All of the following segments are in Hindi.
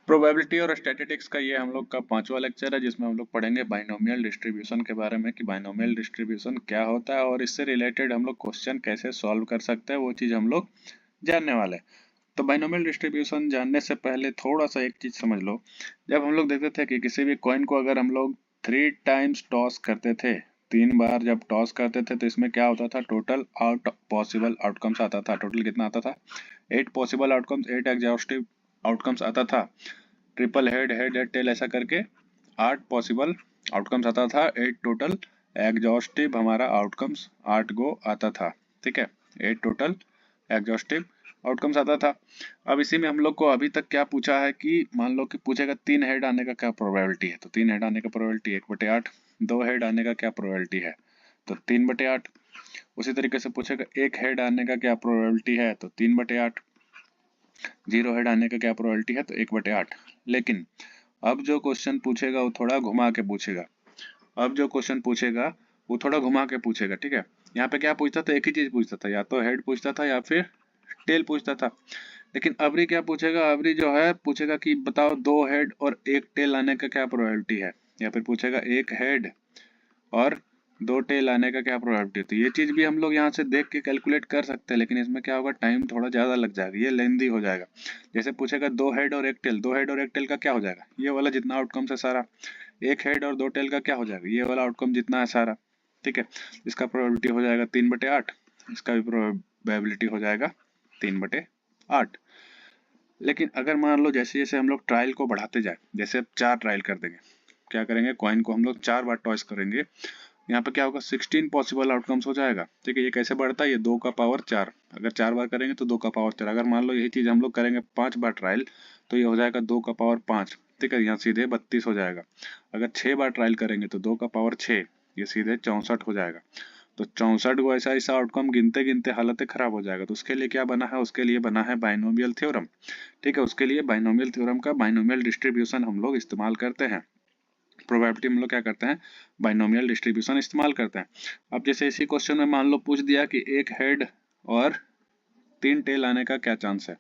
प्रोबेबिलिटी और स्टैटिस्टिक्स का ये हम लोग का 5वां लेक्चर है, जिसमें हम लोग पढ़ेंगे बाइनोमियल डिस्ट्रीब्यूशन के बारे में कि बाइनोमियल डिस्ट्रीब्यूशन क्या होता है और इससे रिलेटेड हम लोग क्वेश्चन कैसे सॉल्व कर सकते हैं, वो चीज़ हम लोग जानने वाले हैं। तो बाइनोमियल डिस्ट्रीब्यूशन जानने से पहले थोड़ा सा एक चीज़ समझ लो। जब हम लोग देखते थे कि किसी भी कॉइन को अगर हम लोग 3 टाइम्स टॉस करते थे, 3 बार जब टॉस करते थे, तो इसमें क्या होता था, टोटल पॉसिबल आउटकम्स आता था। टोटल कितना आता था? 8 पॉसिबल आउटकम्स, 8 एग्जॉस्टिव आउटकम्स आता था। Triple head, head head tail ऐसा करके 8 पॉसिबल आउटकम्स आता था। 8 टोटल एग्जॉस्टिव हमारा आउटकम्स 8 गो आता था। ठीक है, 8 टोटल एग्जॉस्टिव आउटकम्स आता था। अब इसी में हम लोग को अभी तक क्या पूछा है कि मान लो कि पूछेगा 3 हेड आने का क्या प्रोबेबिलिटी है, तो 3 हेड आने का प्रोबेबिलिटी 1/8। 2 हेड आने का क्या प्रोबेबिलिटी है, तो 3/8। उसी तरीके से पूछेगा 1 हेड आने का क्या प्रोबेबिलिटी है, तो 3/8। 0 हेड आने का क्या प्रोबेबिलिटी है, तो 1/8। लेकिन अब जो क्वेश्चन पूछेगा वो थोड़ा घुमा के पूछेगा। अब जो क्वेश्चन पूछेगा वो थोड़ा घुमा के पूछेगा। ठीक है, यहाँ पे क्या पूछता था, एक ही चीज पूछता था, या तो हेड पूछता था या फिर टेल पूछता था। लेकिन अबरी क्या पूछेगा, अबरी जो है पूछेगा कि बताओ 2 हेड और 1 टेल आने का क्या प्रोबेबिलिटी है, या फिर पूछेगा 1 हेड और 2 टेल आने का क्या प्रोबेबिलिटी है। तो ये चीज भी हम लोग यहाँ से देख के कैलकुलेट कर सकते हैं, लेकिन इसमें क्या होगा, टाइम थोड़ा ज्यादा लग जाएगा, ये लेंदी हो जाएगा। जैसे पूछेगा 2 हेड और 1 टेल, 2 हेड और 1 टेल का क्या हो जाएगा, ये वाला जितना आउटकम है सारा। 1 हेड और 2 टेल का क्या हो जाएगा, ये वाला आउटकम जितना है सारा। ठीक है, इसका प्रोबेबिलिटी हो जाएगा 3/8, इसका भी प्रोबेबिलिटी हो जाएगा 3/8। लेकिन अगर मान लो जैसे जैसे हम लोग ट्रायल को बढ़ाते जाए, जैसे अब 4 ट्रायल कर देंगे, क्या करेंगे, कॉइन को हम लोग 4 बार टॉस करेंगे, यहाँ पे क्या होगा, 16 पॉसिबल आउटकम्स हो जाएगा। ठीक है, ये कैसे बढ़ता है, ये 2 का पावर 4, अगर 4 बार करेंगे तो 2 का पावर 4। अगर मान लो यही चीज हम लोग करेंगे 5 बार ट्रायल, तो ये हो जाएगा 2 का पावर 5। ठीक है, यहाँ सीधे 32 हो जाएगा। अगर 6 बार ट्रायल करेंगे तो 2 का पावर 6, ये सीधे 64 हो जाएगा। तो 64 को ऐसा ऐसा आउटकम गिनते गिनते हालत खराब हो जाएगा। तो उसके लिए क्या बना है, उसके लिए बना है बाइनोमियल थ्योरम। ठीक है, उसके लिए बाइनोमियल थ्योरम का बाइनोमियल डिस्ट्रीब्यूशन हम लोग इस्तेमाल करते हैं। प्रोबेबिलिटी हम लोग क्या करते हैं, बाइनोमियल डिस्ट्रीब्यूशन इस्तेमाल करते हैं। अब जैसे इसी क्वेश्चन में मान लो पूछ दिया कि 1 हेड और 3 टेल आने का क्या चांस है,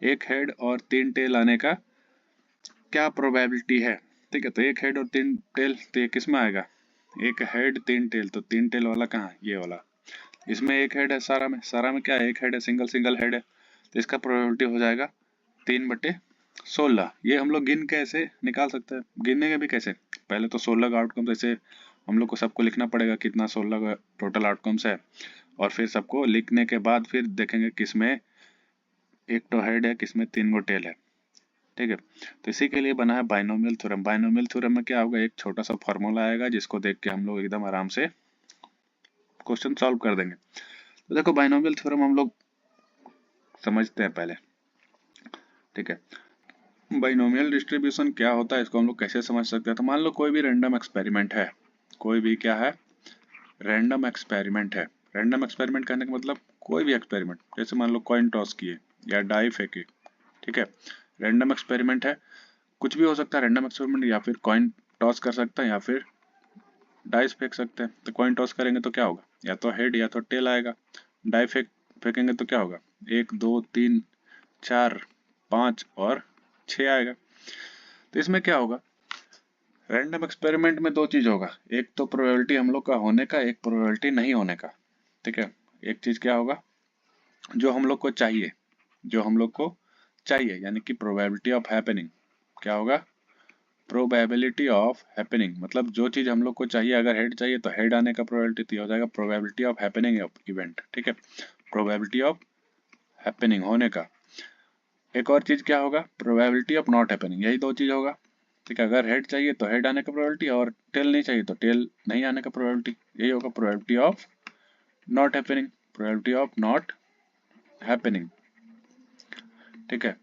1 हेड और 3 टेल आने का क्या प्रोबेबिलिटी है। ठीक है, तो 1 हेड और 3 टेल, तो ये किस में आएगा, 1 हेड 3 टेल, तो 3 टेल वाला कहाँ है, ये वाला। इसमें 1 हेड है, सारा में क्या है, 1 हेड है, सिंगल सिंगल हेड है, तो इसका प्रोबेबिलिटी हो जाएगा 3/16। ये हम लोग गिन के ऐसे निकाल सकते हैं। गिनेंगे भी कैसे, पहले तो 16 का आउटकम्स ऐसे हम लोग को सबको लिखना पड़ेगा, कितना 16 का टोटल आउटकम्स है, और फिर सबको लिखने के बाद फिर देखेंगे किसमें 1 तो हेड है, किसमें 3 गो टेल है। ठीक है, तो इसी के लिए बना है बाइनोमियल थ्योरम। बाइनोमियल थ्योरम में क्या होगा, एक छोटा सा फॉर्मूला आएगा जिसको देख के हम लोग एकदम आराम से क्वेश्चन सॉल्व कर देंगे। तो देखो बाइनोमियल थ्योरम हम लोग समझते हैं पहले। ठीक है, बाइनोमियल डिस्ट्रीब्यूशन क्या होता है, इसको हम लोग कैसे समझ सकते हैं। तो मान लो कोई भी रैंडम एक्सपेरिमेंट है, कोई भी क्या है, रैंडम एक्सपेरिमेंट है। रैंडम एक्सपेरिमेंट कहने का मतलब कोई भी एक्सपेरिमेंट, जैसे मान लो कॉइन टॉस किए या डाई फेंके। ठीक है, रैंडम एक्सपेरिमेंट है, कुछ भी हो सकता है रैंडम एक्सपेरिमेंट, या फिर कॉइन टॉस कर सकता है या फिर डाइस फेंक सकते हैं। तो कॉइन टॉस करेंगे तो क्या होगा, या तो हेड या तो टेल आएगा। डाई फेंकेंगे तो क्या होगा, 1 2 3 4 5 और 6 आएगा। तो इसमें क्या होगा, रैंडम एक्सपेरिमेंट में 2 चीज होगा, एक तो प्रोबेबिलिटी हम लोग का होने का, एक प्रोबेबिलिटी नहीं होने का। ठीक है, एक चीज क्या होगा, जो हम लोग को चाहिए, जो हम लोग को चाहिए, यानी कि प्रोबेबिलिटी ऑफ हैपनिंग। क्या होगा, प्रोबेबिलिटी ऑफ हैपनिंग, मतलब जो चीज हम लोग को चाहिए, अगर हेड चाहिए तो हेड आने का प्रोबेबिलिटी हो जाएगा probability of happening of event. ठीक है, प्रोबेबिलिटी ऑफ हैपनिंग होने का। एक और चीज क्या होगा, प्रोबेबिलिटी ऑफ नॉट हैपनिंग, यही 2 चीज होगा। ठीक है, अगर हेड चाहिए तो हेड आने का प्रोबेबिलिटी, और टेल नहीं चाहिए तो टेल नहीं आने का प्रोबेबिलिटी, यही होगा probability of not happening, probability of not happening. ठीक है,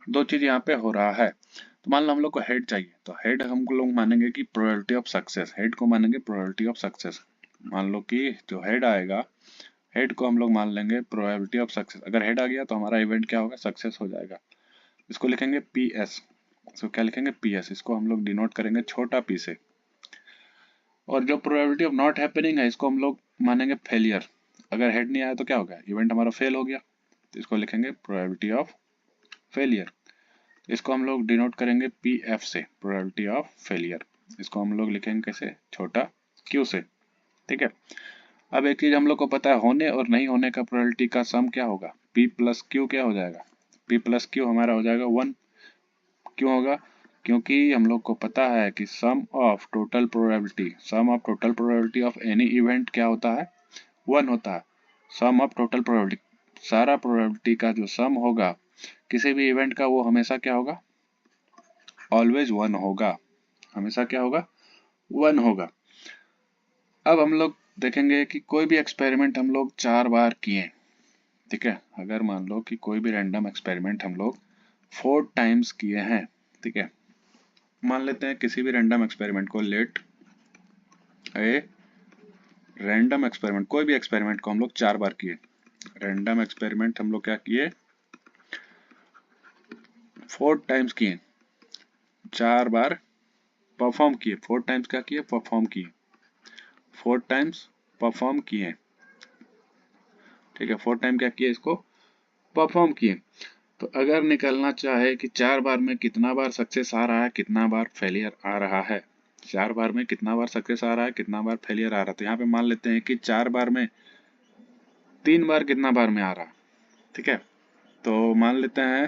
2 चीज यहाँ पे हो रहा है। तो मान लो हम लोग को हेड चाहिए, तो हेड हम लोग मानेंगे कि प्रोबेबिलिटी ऑफ सक्सेस, हेड को मानेंगे प्रोबेबिलिटी ऑफ सक्सेस। मान लो कि जो हेड आएगा, हेड को हम लोग मान लेंगे प्रोबेबिलिटी ऑफ सक्सेस। अगर हेड आ गया तो हमारा इवेंट क्या होगा, सक्सेस हो जाएगा। इसको लिखेंगे पी एस। इसको क्या लिखेंगे, पी एस। इसको हम लोग डिनोट करेंगे छोटा पी से। और जो प्रोबेबिलिटी ऑफ नॉट हैपनिंग है, इसको हम लोग मानेंगे फेलियर। अगर हेड नहीं आया तो क्या हो गया, इवेंट हमारा फेल हो गया, तो इसको लिखेंगे प्रोबेबिलिटी ऑफ फेलियर। इसको हम लोग डिनोट करेंगे PF से, प्रोबेबिलिटी ऑफ फेलियर। इसको हम लोग लिखेंगे कैसे, छोटा q से, ठीक है। अब एक चीज हम लोग को पता है, होने और नहीं होने का प्रोबेबिलिटी का सम क्या होगा, P प्लस क्यू क्या हो जाएगा, P प्लस क्यू हमारा हो जाएगा 1। क्यों होगा, क्योंकि हम लोग को पता है कि sum of total probability of any event क्या होता है, 1 होता है। सम ऑफ टोटल प्रोबेबिलिटी, सारा प्रोबेबिलिटी का जो सम होगा किसी भी इवेंट का, वो हमेशा क्या होगा, ऑलवेज 1 होगा, हमेशा क्या होगा, 1 होगा। अब हम लोग देखेंगे कि कोई भी एक्सपेरिमेंट हम लोग 4 बार किए, ठीक है। अगर मान लो कि कोई भी रैंडम एक्सपेरिमेंट हम लोग 4 टाइम्स किए हैं, ठीक है। मान लेते हैं किसी भी रैंडम एक्सपेरिमेंट को, लेट ए रैंडम एक्सपेरिमेंट, कोई भी एक्सपेरिमेंट को हम लोग 4 बार किए। रैंडम एक्सपेरिमेंट हम लोग क्या किए, 4 टाइम्स किए, 4 बार परफॉर्म किए। 4 टाइम्स क्या किए, परफॉर्म किए, 4 टाइम्स परफॉर्म किए, ठीक है। 4 टाइम क्या किए, इसको परफॉर्म किए। तो अगर निकलना चाहे कि 4 बार में कितना बार सक्सेस आ रहा है, कितना बार फेलियर आ रहा है, 4 बार में कितना बार सक्सेस आ रहा है, कितना बार फेलियर आ रहा है, तो यहाँ पे मान लेते हैं कि 4 बार में 3 बार कितना बार में आ रहा है, ठीक है। तो मान लेते हैं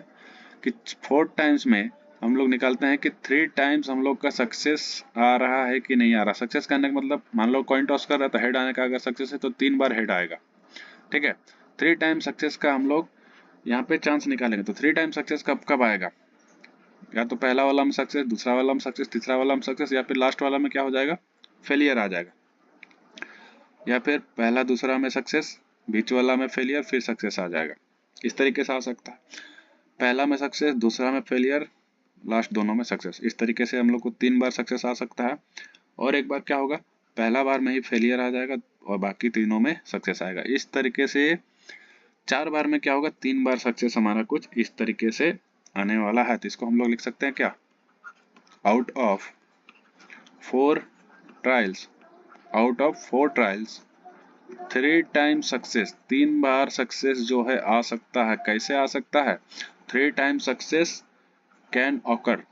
कि 4 टाइम्स में हम लोग निकालते हैं कि 3 टाइम्स हम लोग का सक्सेस आ रहा है कि नहीं आ रहा। सक्सेस करने का मतलब, मान लो कॉइन टॉस कर रहा है तो हेड आने का अगर सक्सेस है तो 3 बार हेड आएगा, ठीक है। 3 टाइम सक्सेस का हम लोग यहाँ पे चांस निकालेंगे। तो 3 टाइम सक्सेस कब कब आएगा, या तो पहला वाला में सक्सेस, दूसरा वाला में सक्सेस, तीसरा वाला में सक्सेस, या फिर लास्ट वाला में क्या हो जाएगा, फेलियर आ जाएगा। या फिर पहला दूसरा में सक्सेस, बीच वाला में फेलियर, फिर सक्सेस आ जाएगा। इस तरीके से आ सकता है, पहला में सक्सेस, दूसरा में फेलियर, लास्ट दोनों में सक्सेस। इस तरीके से हम लोग को 3 बार सक्सेस आ सकता है। और एक बार क्या होगा, पहला बार में ही फेलियर आ जाएगा और बाकी तीनों में सक्सेस आएगा। इस तरीके से 4 बार में क्या होगा, 3 बार सक्सेस हमारा कुछ इस तरीके से आने वाला है। तो इसको हम लोग लिख सकते हैं क्या, out of 4 trials, out of 4 trials 3 time success, 3 bar success जो है आ सकता है। कैसे आ सकता है, 3 time success can occur,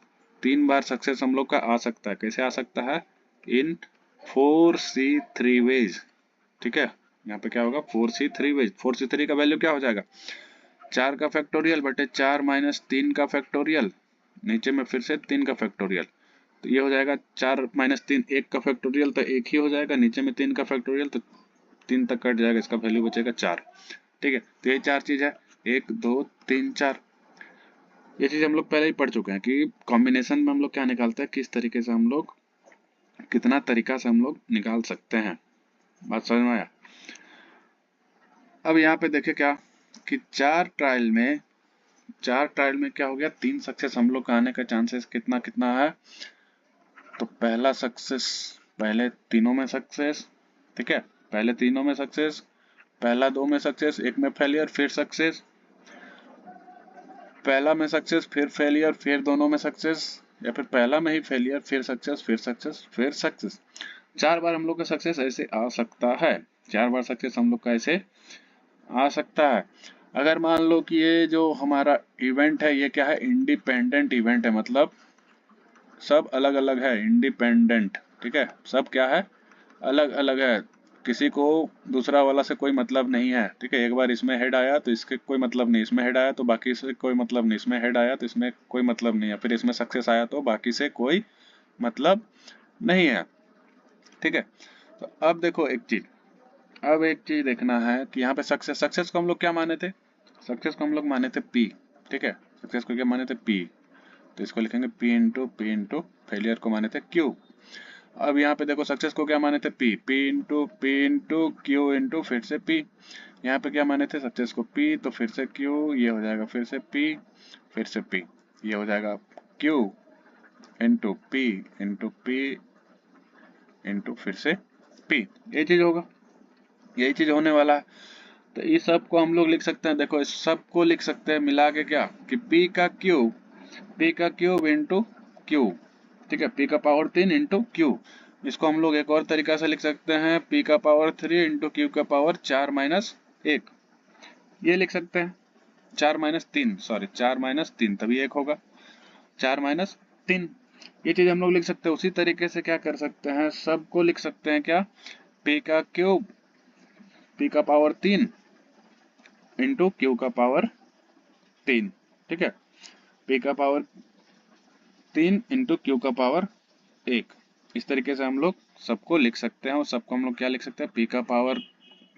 3 bar success हम लोग का आ सकता है। कैसे आ सकता है, इन 4C3 वेज, ठीक है। यहाँ पे क्या होगा, 4C3 वेज। 4C3 का वैल्यू क्या हो जाएगा, 4 का फैक्टोरियल बटे 4 माइनस 3 का फैक्टोरियल, नीचे में फिर से 3 का फैक्टोरियल। तो ये हो जाएगा 4 माइनस 3, 1 का फैक्टोरियल तो 1 ही हो जाएगा, नीचे में 3 का फैक्टोरियल तो 3 तक कट जाएगा, इसका वैल्यू बचेगा 4, ठीक है। तो ये 4 चीज है, 1 2 3 4। ये चीज हम लोग पहले ही पढ़ चुके हैं कि कॉम्बिनेशन में हम लोग क्या निकालते हैं, किस तरीके से हम लोग, कितना तरीका से हम लोग निकाल सकते हैं। बात समझ में आया। अब यहाँ पे देखे क्या कि 4 ट्रायल में क्या हो गया, 3 सक्सेस हम लोग का आने का चांसेस कितना कितना है। तो पहला सक्सेस, पहले तीनों में सक्सेस, ठीक है, पहले तीनों में सक्सेस, पहला 2 में सक्सेस, 1 में फेलियर, फिर सक्सेस, पहला में सक्सेस, फिर फेलियर, फिर दोनों में सक्सेस, या फिर पहला में ही फेलियर, फिर सक्सेस, फिर सक्सेस, फिर सक्सेस। 4 बार हम लोग का सक्सेस ऐसे आ सकता है, 4 बार सक्सेस हम लोग का ऐसे आ सकता है। अगर मान लो कि ये जो हमारा इवेंट है ये क्या है, इंडिपेंडेंट इवेंट है, मतलब सब अलग अलग है, इंडिपेंडेंट, ठीक है। सब क्या है, अलग अलग है, किसी को दूसरा वाला से कोई मतलब नहीं है, ठीक है। एक बार इसमें हेड आया तो इसके कोई मतलब नहीं, इसमें हेड आया तो बाकी से कोई मतलब नहीं, इसमें हेड आया तो इसमें कोई मतलब नहीं है, फिर इसमें सक्सेस आया तो बाकी से कोई मतलब नहीं है, ठीक है। तो अब देखो एक चीज देखना है कि यहाँ पे सक्सेस को हम लोग क्या माने थे, सक्सेस को हम लोग माने थे P, ठीक है। सक्सेस को क्या माने थे, P। तो इसको लिखेंगे P इंटू फेलियर को माने थे Q। अब यहाँ पे देखो सक्सेस को क्या माने थे, P इंटू Q इंटू फिर से P। यहाँ पे क्या माने थे, सक्सेस को P तो फिर से Q, ये हो जाएगा फिर से P, फिर से P, ये हो जाएगा Q इंटू P इंटू फिर से P। ये चीज होगा, यही चीज होने वाला है। तो इस सब को हम लोग लिख सकते हैं, देखो इस सब को लिख सकते हैं मिला के क्या कि P का क्यूब इंटू Q, ठीक है। P का पावर 3 इंटू Q। इसको हम लोग एक और तरीका से लिख सकते हैं, P का पावर 3 इंटू Q का पावर 4 माइनस 1, ये लिख सकते हैं। 4 माइनस 3, सॉरी 4 माइनस 3 तभी 1 होगा। 4 माइनस 3। ये चीज हम लोग लिख सकते हैं। उसी तरीके से क्या कर सकते हैं, सबको लिख सकते हैं क्या, p का क्यूब, p का पावर 3 इंटू q का पावर 3। ठीक है, p का पावर 3 इंटू क्यू का पावर 1। इस तरीके से हम लोग सबको लिख सकते हैं, और सबको हम लोग क्या लिख सकते हैं, p का पावर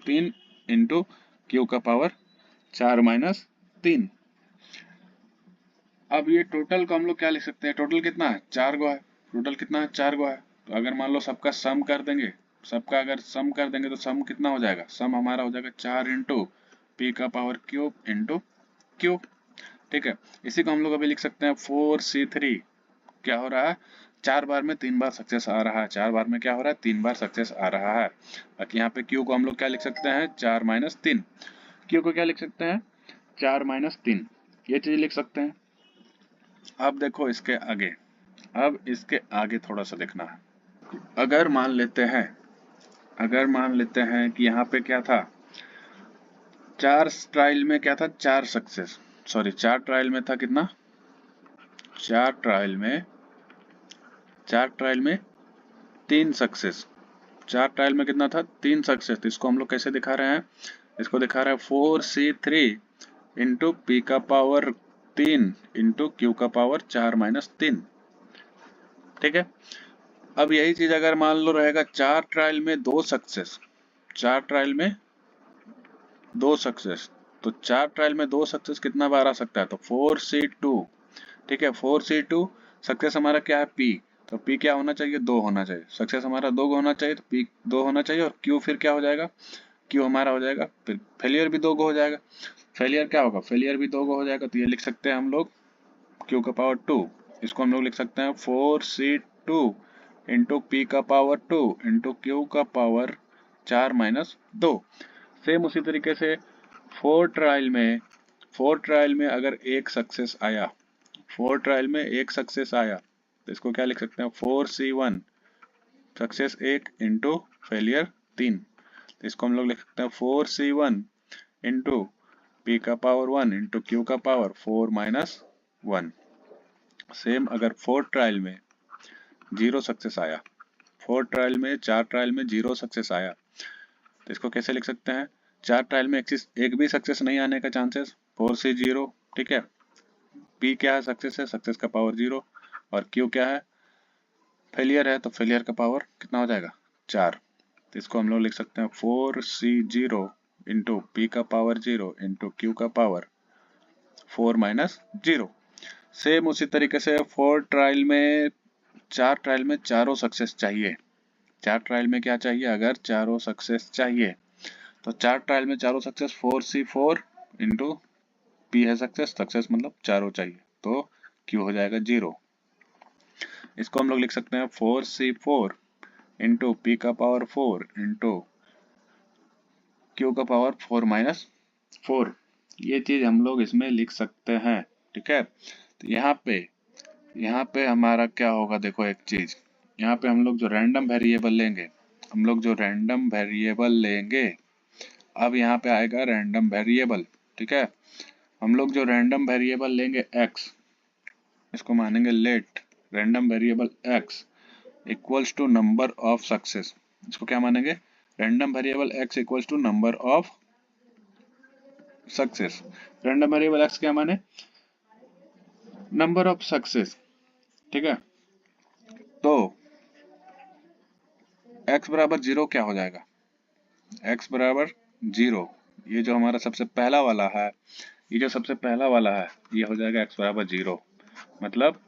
3 इंटू क्यू का पावर 4 माइनस 3। अब ये टोटल को हम लोग क्या लिख सकते हैं, टोटल कितना है, 4 गो है। टोटल कितना है, 4 गो है। तो अगर मान लो सबका सम कर देंगे, सबका अगर सम कर देंगे तो सम कितना हो जाएगा, सम हमारा हो जाएगा 4 इंटू पी का पावर क्यूब इंटू क्यू। ठीक है, इसी को हम लोग अभी लिख सकते हैं 4c3। क्या हो रहा है, 4 बार में 3 बार सक्सेस आ रहा है। 4 बार में क्या हो रहा है, 3 बार सक्सेस आ रहा है। बाकी यहाँ पे क्यू को हम लोग क्या लिख सकते हैं, 4 माइनस 3। क्यू को क्या लिख सकते हैं, 4 माइनस 3। ये चीज लिख सकते हैं। अब देखो इसके आगे, अब इसके आगे थोड़ा सा देखना है। अगर मान लेते हैं, अगर मान लेते हैं कि यहाँ पे क्या था, 4 ट्रायल में क्या था, 4 सक्सेस, सॉरी 4 ट्रायल में था कितना, 4 ट्रायल में, 4 ट्रायल में 3 सक्सेस। 4 ट्रायल में कितना था, 3 सक्सेस। तो इसको हम लोग कैसे दिखा रहे हैं, इसको दिखा रहे हैं 4c3 इंटू पी का पावर 3 इंटू क्यू का पावर 4 माइनस 3। ठीक है, अब यही चीज अगर मान लो रहेगा 4 ट्रायल में 2 सक्सेस, 4 ट्रायल में 2 सक्सेस, तो 4 ट्रायल में 2 सक्सेस कितना बार आ सकता है, तो 4c2। ठीक है, 4c2 सक्सेस हमारा क्या है, p, तो p क्या होना चाहिए, 2 होना चाहिए। सक्सेस हमारा 2 होना चाहिए, तो p 2 होना चाहिए। और q फिर क्या हो जाएगा, q हमारा हो जाएगा, फिर फेलियर भी 2 हो जाएगा। फेलियर क्या होगा, फेलियर भी 2 हो जाएगा। तो ये लिख सकते हैं हम लोग q का पावर 2। इसको हम लोग लिख सकते हैं 4c2 इंटू पी का पावर 2 इंटू क्यू का पावर 4 माइनस 2। सेम उसी तरीके से 4 ट्रायल में, 4 ट्रायल में अगर एक सक्सेस आया, 4 ट्रायल में एक सक्सेस आया, तो इसको क्या लिख सकते हैं, 4c1 सक्सेस 1 इंटू फेलियर 3। तो इसको हम लोग लिख सकते हैं 4c1 इंटू पी का पावर 1 इंटू क्यू का पावर 4 माइनस 1। सेम अगर 4 ट्रायल में 0 सक्सेस आया, 4 ट्रायल में, 4 ट्रायल में 0 सक्सेस आया, तो इसको कैसे लिख सकते हैं, 4 ट्रायल में एक भी सक्सेस नहीं आने का चांसेस, 4c0। ठीक है, p क्या है, सक्सेस है, सक्सेस का पावर 0, और q क्या है, फेलियर है, तो फेलियर का पावर कितना हो जाएगा, 4। तो इसको हम लोग लिख सकते हैं 4c0 इंटू पी का पावर 0 इंटू क्यू का पावर 4 माइनस 0। सेम उसी तरीके से 4 ट्रायल में, 4 ट्रायल में चारों सक्सेस चाहिए। 4 ट्रायल में क्या चाहिए, अगर चारों सक्सेस चाहिए, तो 4 ट्रायल में चारों सक्सेस 4c4 इंटू पी है सक्सेस, सक्सेस मतलब चारों चाहिए, तो क्यू हो जाएगा 0। इसको हम लोग लिख सकते हैं 4c4 इंटू पी का पावर 4 इंटू क्यू का पावर 4 माइनस 4। ये चीज हम लोग इसमें लिख सकते हैं। ठीक है, तो यहाँ पे हमारा क्या होगा, देखो एक चीज, यहाँ पे हम लोग जो रैंडम वेरिएबल लेंगे, हम लोग जो रैंडम वेरिएबल लेंगे, अब यहाँ पे आएगा रैंडम वेरिएबल। ठीक है, हम लोग जो रैंडम वेरिएबल लेंगे x, इसको मानेंगे let random variable x equals to number of success. इसको क्या मानेंगे, random variable x equals to number of success. Random variable x क्या माने, नंबर ऑफ सक्सेस। ठीक है, तो x बराबर 0 क्या हो जाएगा, x बराबर 0, ये जो हमारा सबसे पहला वाला है, ये जो सबसे पहला वाला है, ये हो जाएगा x बराबर 0। मतलब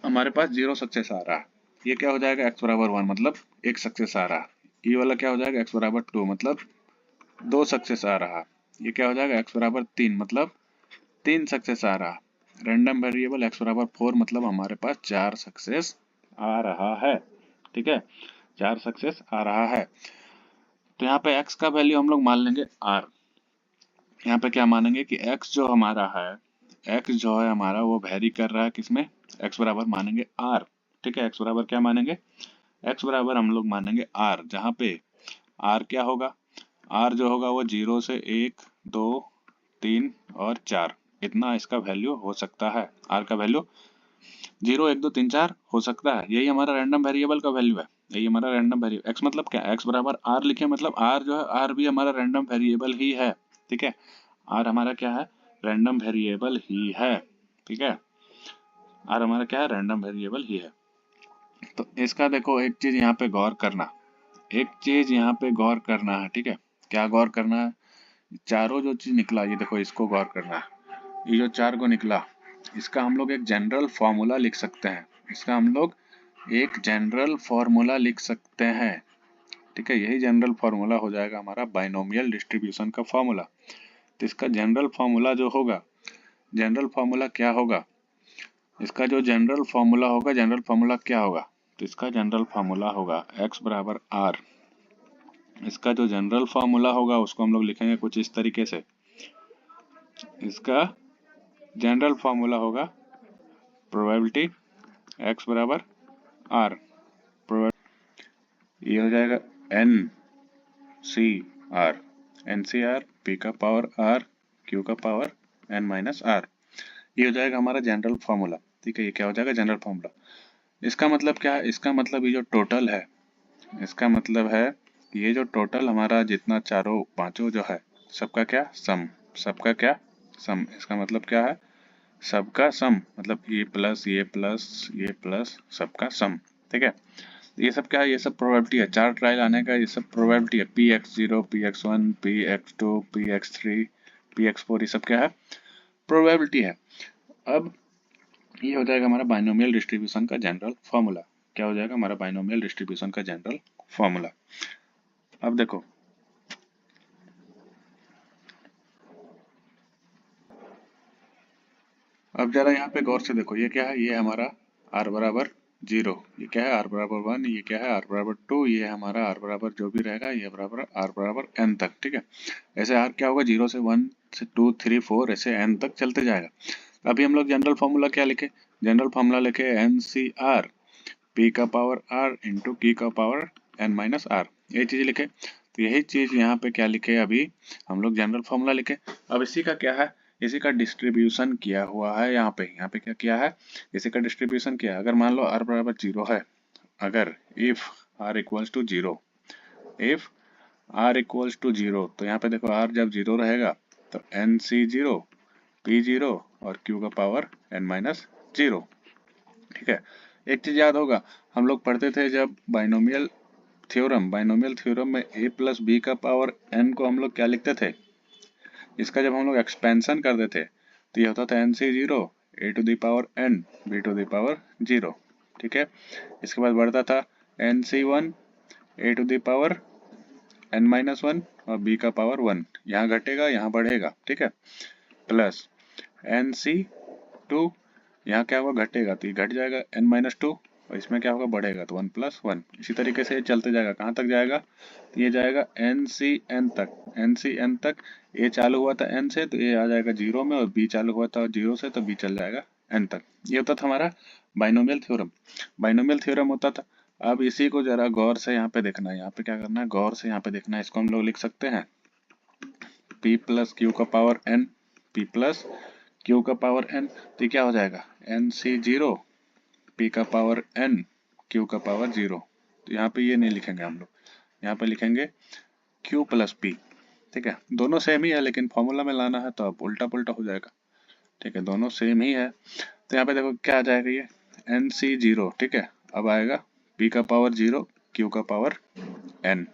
हमारे पास 0 सक्सेस आ रहा है। ये क्या हो जाएगा, x बराबर 1, मतलब एक सक्सेस आ रहा है। ये वाला क्या हो जाएगा, x बराबर 2, मतलब 2 सक्सेस आ रहा है। ये क्या हो जाएगा, x बराबर 3, मतलब 3 सक्सेस आ रहा है। रैंडम वेरिएबल x बराबर 4, मतलब हमारे पास 4 सक्सेस आ रहा है। ठीक है, 4 सक्सेस आ रहा है। तो यहाँ पे x का वैल्यू हम लोग मान लेंगे r। यहाँ पे क्या मानेंगे कि x जो हमारा है, x जो है हमारा, वो वेरी कर रहा है किसमें, x बराबर मानेंगे r। ठीक है, x बराबर क्या मानेंगे, x बराबर हम लोग मानेंगे r, जहाँ पे r क्या होगा, r जो होगा वो 0 से 1, 2, 3 और 4, इतना इसका वैल्यू हो सकता है। r का वैल्यू 0 1 2 3 4 हो सकता है, यही हमारा रैंडम वेरिएबल का वैल्यू है, यही हमारा रैंडम वेरिएबल। x मतलब क्या, x बराबर r लिखे, मतलब r जो है r भी हमारा रैंडम वेरिएबल ही है, ठीक है, r हमारा क्या है, रैंडम वेरिएबल ही है, ठीक है, r हमारा क्या है, रैंडम वेरिएबल ही है। तो इसका देखो एक चीज यहाँ पे गौर करना, एक चीज यहाँ पे गौर करना है, ठीक है, क्या गौर करना है, चारों जो चीज निकला ये देखो इसको गौर करना है, ये जो 4 को निकला इसका हम लोग एक जनरल फॉर्मूला लिख सकते हैं, इसका हम लोग एक जनरल फॉर्मूला लिख सकते हैं, ठीक है, यही जनरल फॉर्मूला हो जाएगा हमारा बाइनोमियल डिस्ट्रीब्यूशन का फॉर्मूला। तो इसका जनरल फॉर्मूला जो होगा, जनरल फॉर्मूला क्या होगा, इसका जो जनरल फॉर्मूला होगा, जनरल फॉर्मूला क्या होगा, तो इसका जनरल फॉर्मूला होगा x बराबर r। इसका जो जनरल फॉर्मूला होगा उसको हम लोग लिखेंगे कुछ इस तरीके से, इसका जनरल फॉर्मूला होगा प्रोबेबिलिटी x बराबर r, ये हो जाएगा N C R, N C R P का पावर आर क्यू का पावर एन माइनस आर, ये हो जाएगा हमारा जनरल फॉर्मूला, ठीक है, ये क्या हो जाएगा, जनरल फॉर्मूला। इसका मतलब क्या है, इसका मतलब ये जो टोटल है, इसका मतलब है ये जो टोटल हमारा जितना चारों पांचों जो है सबका क्या सम, सबका क्या सम, इसका मतलब क्या है, सबका सम, मतलब ये प्लस ये प्लस ये प्लस सबका सम, ठीक है। ये सब क्या है, ये सब प्रोबेबिलिटी है, 4 ट्रायल आने का ये सब प्रोबेबिलिटी है, px0 px1 px2 px3 px4, ये सब क्या है, प्रोबेबिलिटी है। अब ये हो जाएगा हमारा बाइनोमियल डिस्ट्रीब्यूशन का जनरल फॉर्मूला, क्या हो जाएगा हमारा बाइनोमियल डिस्ट्रीब्यूशन का जनरल फॉर्मूला। अब देखो अब जरा यहाँ पे गौर से देखो, ये क्या है, ये हमारा r बराबर 0, ये क्या है r बराबर 1, ये क्या है r बराबर 2, ये हमारा r बराबर जो भी रहेगा ये बराबर r बराबर n तक, ठीक है। ऐसे r क्या होगा, 0 से 1 से 2 3 4 ऐसे n तक चलते जाएगा। अभी हम लोग जनरल फॉर्मूला क्या लिखे, जनरल फॉर्मूला लिखे एन सी आर p का पावर r इंटू की का पावर n माइनस r, ये चीज लिखे। तो यही चीज यहाँ पे क्या लिखे, अभी हम लोग जनरल फॉर्मूला लिखे। अब इसी का क्या है, इसी का डिस्ट्रीब्यूशन किया हुआ है यहाँ पे क्या किया है, इसी का डिस्ट्रीब्यूशन किया है। अगर मान लो r बराबर 0 है, अगर if r equals to 0, if r equals to 0, तो यहाँ पे देखो r जब 0 रहेगा तो n c 0 p 0 और q का पावर n माइनस 0, ठीक है। एक चीज याद होगा, हम लोग पढ़ते थे जब बाइनोमियल थ्योरम, बाइनोमियल थ्योरम में a प्लस बी का पावर n को हम लोग क्या लिखते थे, इसका जब हम लोग एक्सपेंशन करते थे तो ये होता था N C 0 A to the power n B to the power 0, ठीक है। इसके बाद बढ़ता था N C 1 A to the power n minus 1 और b का पावर 1, यहाँ घटेगा यहाँ बढ़ेगा, ठीक है, प्लस एन सी 2, यहाँ क्या होगा, घटेगा तो ये घट जाएगा n माइनस 2 और इसमें क्या होगा, बढ़ेगा तो 1 प्लस 1, इसी तरीके से ये चलते जाएगा, कहाँ तक जाएगा, तो ये जाएगा एन सी एन तक, एन सी एन तक। ए चालू हुआ था एन से तो ए आ जाएगा 0 में, और बी चालू हुआ था 0 से तो बी चल जाएगा एन तक। ये होता था हमारा बाइनोमियल थ्योरम, बाइनोमियल थ्योरम होता था। अब इसी को जरा गौर से यहाँ पे देखना है, यहाँ पे क्या करना है, गौर से यहाँ पे देखना है, इसको हम लोग लिख सकते हैं p प्लस क्यू का power n, p plus Q का पावर n, तो ये क्या हो जाएगा एन सी 0 p का पावर n q का पावर 0, तो यहाँ पे ये नहीं लिखेंगे हम लोग, यहाँ पे लिखेंगे q प्लस p, ठीक है, दोनों सेम ही है लेकिन फॉर्मूला में लाना है तो अब उल्टा पुल्टा हो जाएगा, ठीक है, दोनों सेम ही है। तो यहाँ पे देखो क्या आ जाएगा, ये एन सी 0, ठीक है, अब आएगा p का पावर 0 q का पावर n,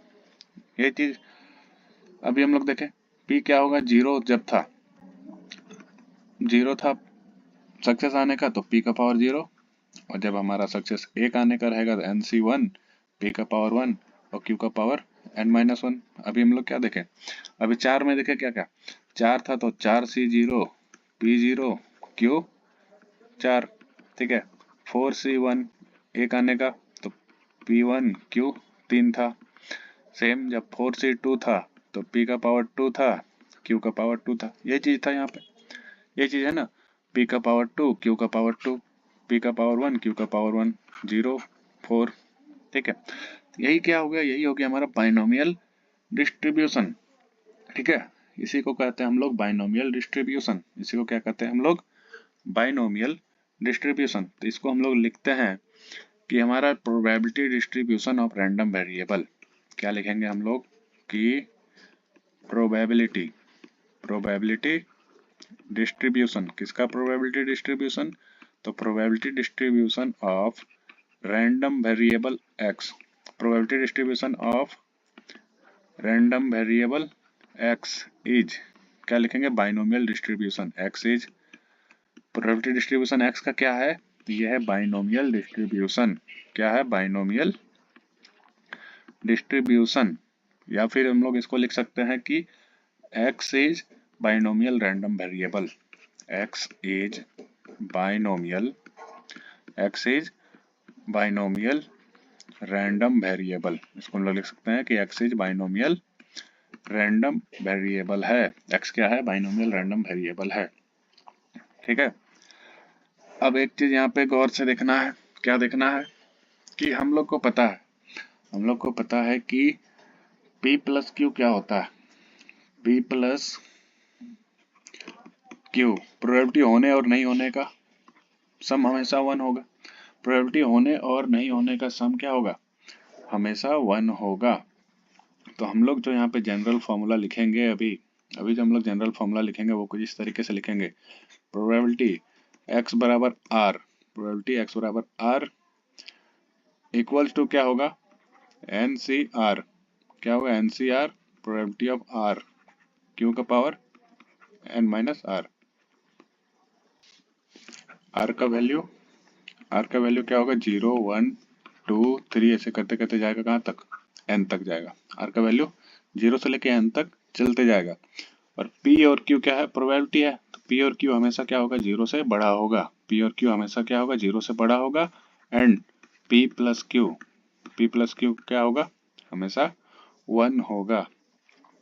ये चीज अभी हम लोग देखें, p क्या होगा, 0 जब था, 0 था सक्सेस आने का तो p का पावर 0, और जब हमारा सक्सेस 1 आने का रहेगा तो एन सी 1 p का पावर 1 और q का पावर n माइनस 1। अभी हम लोग क्या देखें, अभी 4 में देखें क्या क्या, 4 था तो 4 सी 0 p 0 q 4, ठीक है, 4 सी 1 1 आने का तो p 1 q 3 था, सेम जब 4 सी 2 था तो p का पावर 2 था q का पावर 2 था, ये चीज था यहाँ पे, ये चीज है ना, p का पावर 2 q का पावर 2, p का पावर 1 q का पावर 1, 0 4, ठीक है। यही क्या हो गया, यही हो गया हमारा बाइनोमियल डिस्ट्रीब्यूशन, ठीक है, इसी को कहते हैं हम लोग बाइनोमियल डिस्ट्रीब्यूशन, इसी को क्या कहते हैं हम लोग, बाइनोमियल डिस्ट्रीब्यूशन, तो इसको हम लोग लिखते हैं कि हमारा probability distribution of random variable, क्या लिखेंगे हम लोग कि प्रोबेबिलिटी डिस्ट्रीब्यूशन, किसका प्रोबेबिलिटी डिस्ट्रीब्यूशन, तो probability distribution of random variable x, probability distribution of random variable x is, क्या लिखेंगे, binomial distribution, x is, probability distribution x का क्या है, यह है बाइनोमियल डिस्ट्रीब्यूशन, क्या है, बाइनोमियल डिस्ट्रीब्यूशन, या फिर हम लोग इसको लिख सकते हैं कि x is binomial random variable, x is binomial, x is binomial random variable, इसको हम लोग लिख सकते हैं कि x is binomial random variable है, एक्स क्या है, बाइनोमियल रैंडम वेरिएबल है। ठीक है, अब एक चीज यहाँ पे गौर से देखना है, क्या देखना है कि हम लोग को पता है कि P प्लस क्यू क्या होता है, P प्लस क्यू, प्रोबेबिलिटी होने और नहीं होने का सम हमेशा 1 होगा, प्रोबेबिलिटी होने और नहीं होने का सम क्या होगा, हमेशा 1 होगा। तो हम लोग जो यहाँ पे जनरल फॉर्मूला लिखेंगे, अभी जो हम लोग जनरल फॉर्मूला लिखेंगे वो कुछ इस तरीके से लिखेंगे, प्रोबेबिलिटी x बराबर r, प्रोबेबिलिटी x बराबर r इक्वल्स टू क्या होगा, NCR, क्या होगा, NCR probability of r, q का power n minus r, r का वैल्यू क्या होगा, 0 1 2 3 ऐसे करते करते जाएगा कहाँ तक, n तक जाएगा, r का वैल्यू 0 से लेके n तक चलते जाएगा। और P और Q क्या है, प्रोबेबिलिटी है, तो P और Q हमेशा क्या होगा, 0 से बड़ा होगा, P और Q हमेशा क्या होगा, 0 से बड़ा होगा, एंड P प्लस Q क्या होगा, हमेशा 1 होगा।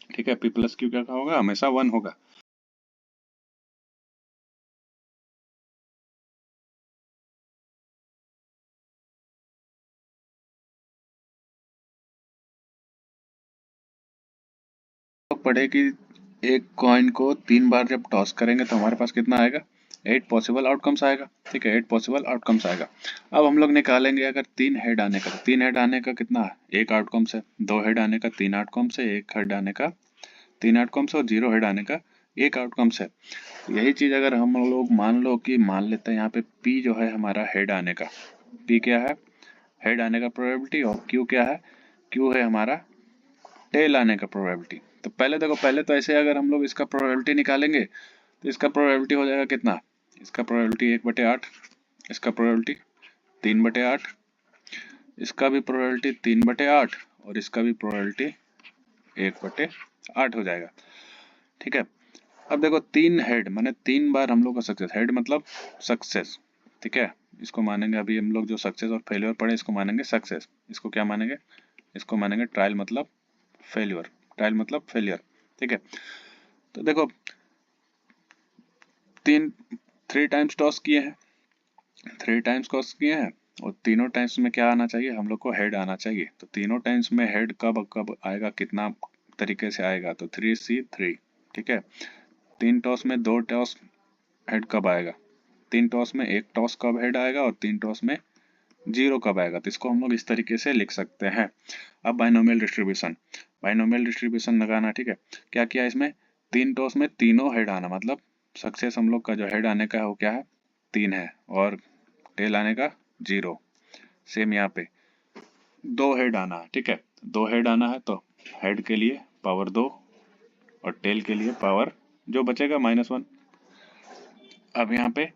ठीक है, P प्लस Q क्या होगा, हमेशा 1 होगा। पढ़े कि एक कॉइन को 3 बार जब टॉस करेंगे तो हमारे पास कितना आएगा, 8 पॉसिबल आउटकम्स आएगा। ठीक है, 8 पॉसिबल आउटकम्स आएगा। अब हम लोग निकालेंगे अगर 3 हेड आने का, 3 हेड आने का कितना है, 1 आउटकम्स है, 2 हेड आने का 3 आउटकम्स है, 1 हेड आने का 3 आउटकम्स है और 0 हेड आने का 1 आउटकम्स है। यही चीज अगर हम लोग मान लेते हैं यहाँ पे P जो है हमारा हेड आने का, P क्या है, हेड आने का प्रोबेबिलिटी, और Q क्या है, Q है हमारा टेल आने का प्रोबेबिलिटी। तो पहले तो ऐसे अगर हम लोग इसका प्रोबेबिलिटी निकालेंगे तो इसका प्रोबेबिलिटी हो जाएगा कितना, इसका प्रोबेबिलिटी 1/8, इसका प्रोबेबिलिटी 3/8, इसका भी प्रोबेबिलिटी 3/8 और इसका भी प्रोबेबिलिटी 1/8 हो जाएगा। ठीक है, अब देखो 3 हेड माने 3 बार हम लोग का सक्सेस, हेड मतलब सक्सेस। ठीक है, इसको मानेंगे, अभी हम लोग जो सक्सेस और फेलियर पढ़े इसको मानेंगे सक्सेस, इसको क्या मानेंगे, इसको मानेंगे ट्रायल मतलब फेलियर, ट्रायल मतलब फेलियर। ठीक है, तो देखो 3 टाइम्स टॉस किए हैं, 3 टाइम्स टॉस किए हैं और तीनों टाइम्स में क्या आना चाहिए, हम लोग को हेड आना चाहिए। तो तीनों टाइम्स में हेड कब आएगा, कितना तरीके से आएगा, तो 3C3। ठीक है, 3 टॉस में 2 टॉस हेड कब आएगा, 3 टॉस में 1 टॉस कब हेड आएगा और 3 टॉस में 0 कब आएगा। तो इसको हम लोग इस तरीके से लिख सकते हैं। अब बाइनोमियल डिस्ट्रीब्यूशन लगाना। ठीक है, क्या किया इसमें, 3 टॉस में तीनों हेड आना, मतलब सक्सेस हम लोग का जो हेड आने का है वो क्या है, 3 है, और टेल आने का 0। सेम यहाँ पे 2 हेड आना है। ठीक है, 2 हेड आना है तो हेड के लिए पावर 2 और टेल के लिए पावर जो बचेगा -1। अब यहाँ पे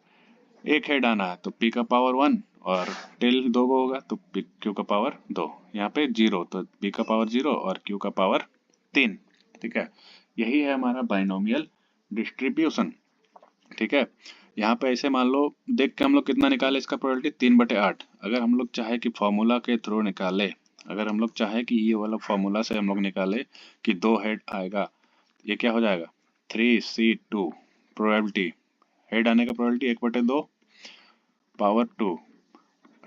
1 हेड आना है तो P का पावर 1 और टेल 2 को होगा तो Q का पावर 2, यहाँ पे 0 तो P का पावर 0 और Q का पावर 3। ठीक है, यही है हमारा बाइनोमियल डिस्ट्रीब्यूशन। ठीक है, यहाँ पे ऐसे मान लो देख के हम लोग कितना निकाले, इसका प्रोबेबिलिटी 3/8। अगर हम लोग चाहे कि फॉर्मूला के थ्रू निकाले, अगर हम लोग चाहे कि ये वाला फॉर्मूला से हम लोग निकाले कि 2 हेड आएगा, ये क्या हो जाएगा 3C2, प्रोबेबिलिटी हेड आने का प्रोबेबिलिटी 1/2 पावर 2,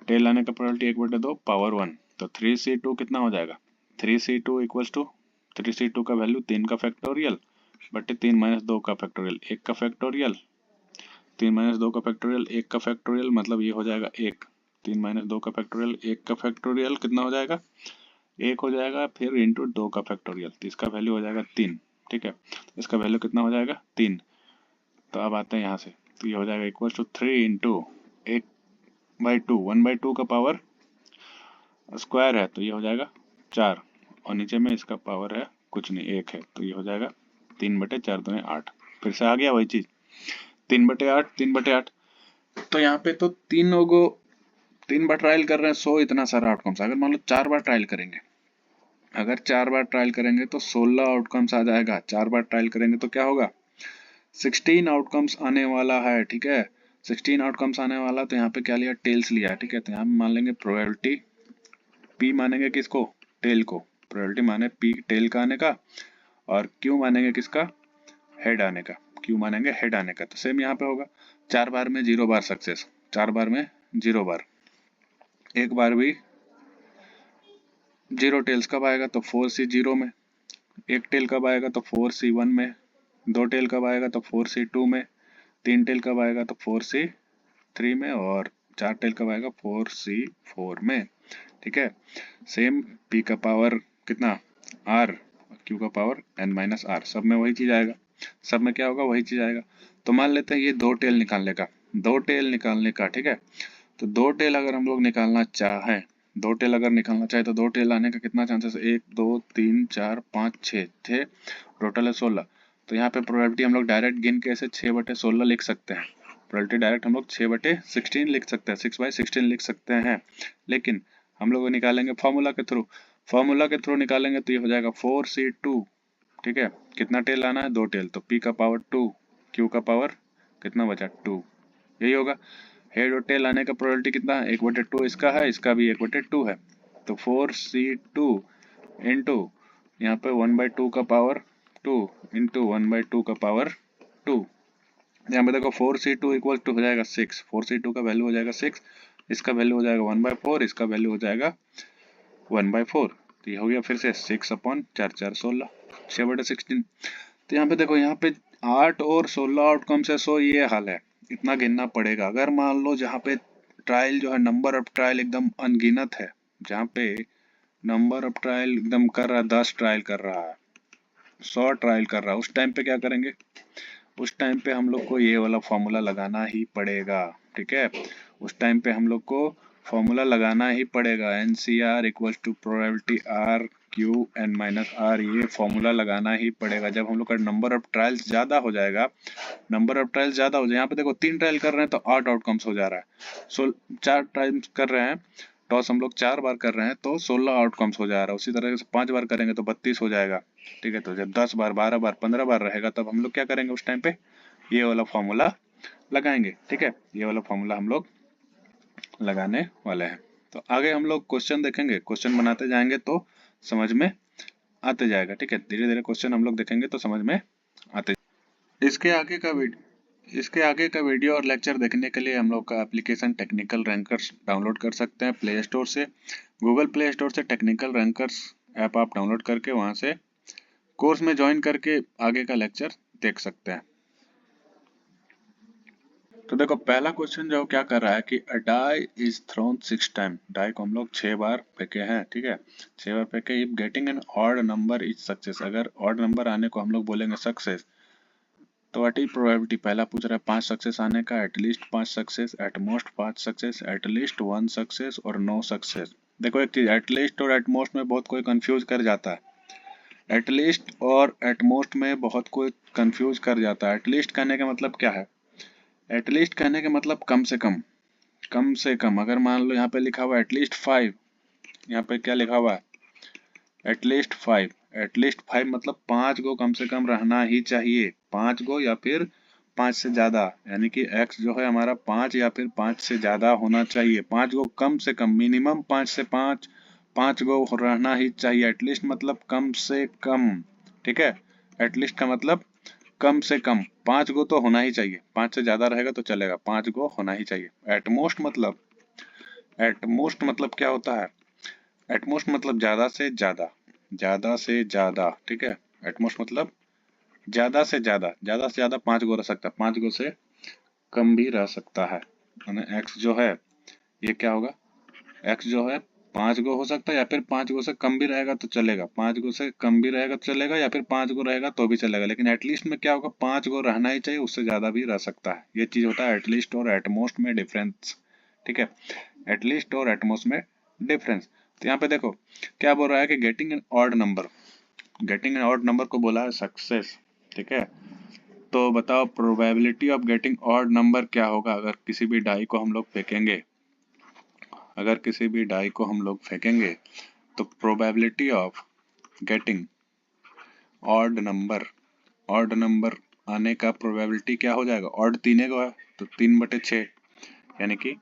टेल आने का प्रोबेबिलिटी 1/2 पावर 1, तो 3C2 कितना हो जाएगा, 3C2 इक्वल्स टू 3C2 का वैल्यू 3 का फैक्टोरियल बटे 3 - 2 का फैक्टोरियल, 1 का फैक्टोरियल 3 माइनस 2 का फैक्टोरियल, 1 का फैक्टोरियल मतलब ये हो जाएगा 1। 3 माइनस 2 का फैक्टोरियल, 1 का फैक्टोरियल कितना हो जाएगा, 1 हो जाएगा, फिर इंटू 2 का फैक्टोरियल, तो इसका वैल्यू हो जाएगा 3। ठीक है, इसका वैल्यू कितना हो जाएगा 3। तो अब आते हैं यहाँ से, तो ये हो जाएगा इक्वल टू 3 इंटू 1/2, 1/2 का पावर स्क्वायर है तो ये हो जाएगा 4, और नीचे में इसका पावर है कुछ नहीं 1 है, तो ये हो जाएगा 3/4 दूनी 8। फिर से आ गया वही चीज, 3/8, 3/8। तो यहाँ पे तो 3 बार ट्रायल कर रहे हैं, 100 इतना सारा आउटकम्स। अगर मान लो 4 बार ट्रायल करेंगे, अगर 4 बार ट्रायल करेंगे तो 16 आउटकम्स आ जाएगा। 4 बार ट्रायल करेंगे तो क्या होगा, 16 आउटकम्स आने वाला है। ठीक है, 16 आउटकम्स आने वाला, तो यहाँ पे क्या लिया, टेल्स लिया। ठीक है, तो यहाँ पे मान लेंगे प्रोबेबिलिटी पी मानेंगे किसको, टेल को। प्रोबेबिलिटी माने पी टेल का आने का, और क्यू मानेंगे किसका, हेड आने का। क्यू मानेंगे हेड आने का। तो सेम यहाँ पे होगा, 4 बार में 0 बार सक्सेस, 4 बार में 0 बार। 1 बार भी 0 टेल्स कब आएगा, तो 4C 0 में। 1 टेल कब आएगा, तो 4C 1 में। 2 टेल कब आएगा, तो 4C 2 में। 3 टेल कब आएगा, तो 4C 3 में। और 4 टेल कब आएगा, 4C 4 में। ठीक है, सेम P का पावर कितना, R, Q का पावर n-R, सब में वही चीज आएगा। सब में क्या होगा, वही चीज आएगा। तो मान लेते हैं ये 2 टेल निकालने का, 2 टेल निकालने का। ठीक है, तो 2 टेल अगर हम लोग निकालना चाहें, 2 टेल अगर निकालना चाहे तो 2 टेल आने का कितना चांसेस है, 1 2 3 4 5 6 टोटल है 16। तो यहाँ पे प्रोबेबिलिटी हम लोग डायरेक्ट गिन के ऐसे 6/16 लिख सकते हैं। प्रोबेबिलिटी डायरेक्ट हम लोग 6/16 लिख सकते हैं, 6/16 लिख सकते हैं। लेकिन हम लोग निकालेंगे फॉर्मूला के थ्रू। फॉर्मूला के थ्रू निकालेंगे तो ये हो जाएगा 4C2। ठीक है, कितना टेल आना है, 2 टेल, तो P का पावर 2, Q का पावर कितना बचा 2, यही होगा। हेड और टेल आने का प्रोबेबिलिटी कितना है, 1/2 इसका है, इसका भी 1/2 है। तो 4C2 इंटू यहाँ पे 1/2 का पावर 2 इंटू 1/2 का पावर 2। यहाँ पे देखो 4C2 इक्वल टू हो जाएगा 6, 4C2 का वैल्यू हो जाएगा 6, इसका वैल्यू हो जाएगा 1/4, इसका वैल्यू हो जाएगा 1/4। तो ये हो गया फिर से 6/4, 4 16, 6/16। तो यहाँ पे देखो, यहाँ पे 8 और 16 आउटकम्स है, सो ये हाल है, इतना गिनना पड़ेगा। अगर मान लो जहाँ पे ट्रायल जो है, नंबर ऑफ ट्रायल एकदम अनगिनत है, जहाँ पे नंबर ऑफ ट्रायल एकदम कर रहा है, 10 ट्रायल कर रहा है, 100 ट्रायल कर रहा है, उस टाइम पे क्या करेंगे, उस टाइम पे हम लोग को ये वाला फॉर्मूला लगाना ही पड़ेगा। ठीक है, उस टाइम पे हम लोग को फॉर्मूला लगाना ही पड़ेगा, NCR equal to probability R Q n-R, ये फॉर्मूला लगाना ही पड़ेगा। जब हम लोग का नंबर ऑफ ट्रायल्स ज्यादा हो जाएगा, नंबर ऑफ ट्रायल्स ज्यादा हो जाए, यहाँ पे देखो 3 ट्रायल कर रहे हैं तो 8 आउटकम्स हो जा रहा है। 4 ट्रायल कर रहे हैं, टॉस हम लोग 4 बार कर रहे हैं तो 16 आउटकम्स हो जा रहा है। उसी तरह से 5 बार करेंगे तो 32 हो जाएगा। ठीक है, तो जब 10 बार 12 बार 15 बार रहेगा, तब हम लोग क्या करेंगे, उस टाइम पे ये वाला फॉर्मूला लगाएंगे। ठीक है, ये वाला फॉर्मूला हम लोग लगाने वाले हैं। तो आगे हम लोग क्वेश्चन देखेंगे, क्वेश्चन बनाते जाएंगे तो समझ में आते जाएगा। ठीक है, धीरे धीरे क्वेश्चन हम लोग देखेंगे तो समझ में आते। इसके आगे का वीडियो और लेक्चर देखने के लिए हम लोग का एप्लीकेशन टेक्निकल रैंकर्स डाउनलोड कर सकते हैं प्ले स्टोर से। गूगल प्ले स्टोर से टेक्निकल रैंकर्स ऐप आप डाउनलोड करके वहां से कोर्स में ज्वाइन करके आगे का लेक्चर देख सकते हैं। तो देखो, पहला क्वेश्चन जो क्या कर रहा है कि a die is thrown 6 time, die को हम लोग 6 बार फेंके हैं। ठीक है, 6 बार फेंके। If getting an odd number is success, अगर ऑड नंबर आने को हम लोग बोलेंगे सक्सेस, तो व्हाट इज प्रोबेबिलिटी, पहला पूछ रहा है 5 सक्सेस आने का, at least 5 success, at most 5 success, at least 1 success और नो सक्सेस। देखो एक चीज, एटलीस्ट और एटमोस्ट में बहुत कोई कंफ्यूज कर जाता है। एटलीस्ट और एटमोस्ट में बहुत कोई कंफ्यूज कर जाता है। एटलीस्ट कहने का मतलब क्या है, एटलीस्ट कहने का मतलब कम से कम, कम से कम। अगर मान लो यहाँ पे लिखा हुआ है एटलीस्ट 5, यहाँ पे क्या लिखा हुआ है, एटलीस्ट 5, एटलीस्ट 5 मतलब 5 गो कम से कम रहना ही चाहिए, 5 गो या फिर 5 से ज्यादा, यानी कि x जो है हमारा 5 या फिर 5 से ज्यादा होना चाहिए। 5 गो कम से कम, मिनिमम 5 से 5, 5 गो रहना ही चाहिए। एटलीस्ट मतलब कम से कम। ठीक है, एटलीस्ट का मतलब कम से कम 5 गो तो होना ही चाहिए, 5 से ज्यादा रहेगा तो चलेगा, 5 गो होना ही चाहिए। एटमोस्ट मतलब, एटमोस्ट मतलब क्या होता है, एटमोस्ट मतलब ज्यादा से ज्यादा, ज्यादा से ज्यादा। ठीक है, एटमोस्ट मतलब ज्यादा से ज्यादा, ज्यादा से ज्यादा 5 गो रह सकता है, 5 गो से कम भी रह सकता है। यानी x जो है ये क्या होगा, x जो है 5 गो हो सकता है या फिर 5 गो से कम भी रहेगा तो चलेगा, 5 गो से कम भी रहेगा तो चलेगा या फिर 5 गो रहेगा तो भी चलेगा, लेकिन एटलीस्ट में क्या होगा, 5 गो रहना ही चाहिए, उससे ज़्यादा भी रह सकता है। ये चीज़ होता है एटलीस्ट और एटमोस्ट में डिफरेंस। ठीक है, एटलीस्ट और एटमोस्ट में डिफरेंस। तो यहाँ पे देखो क्या बोल रहा है कि getting an odd number, getting an odd number को बोला है सक्सेस। ठीक है, तो बताओ probability of getting odd number क्या होगा अगर किसी भी डाई को हम लोग फेंकेंगे, अगर किसी भी डाई को हम लोग फेंकेंगे तो probability of getting odd number, odd number आने का प्रोबेबिलिटी क्या हो जाएगा, ऑड तीन को है तो 3/6 यानी कि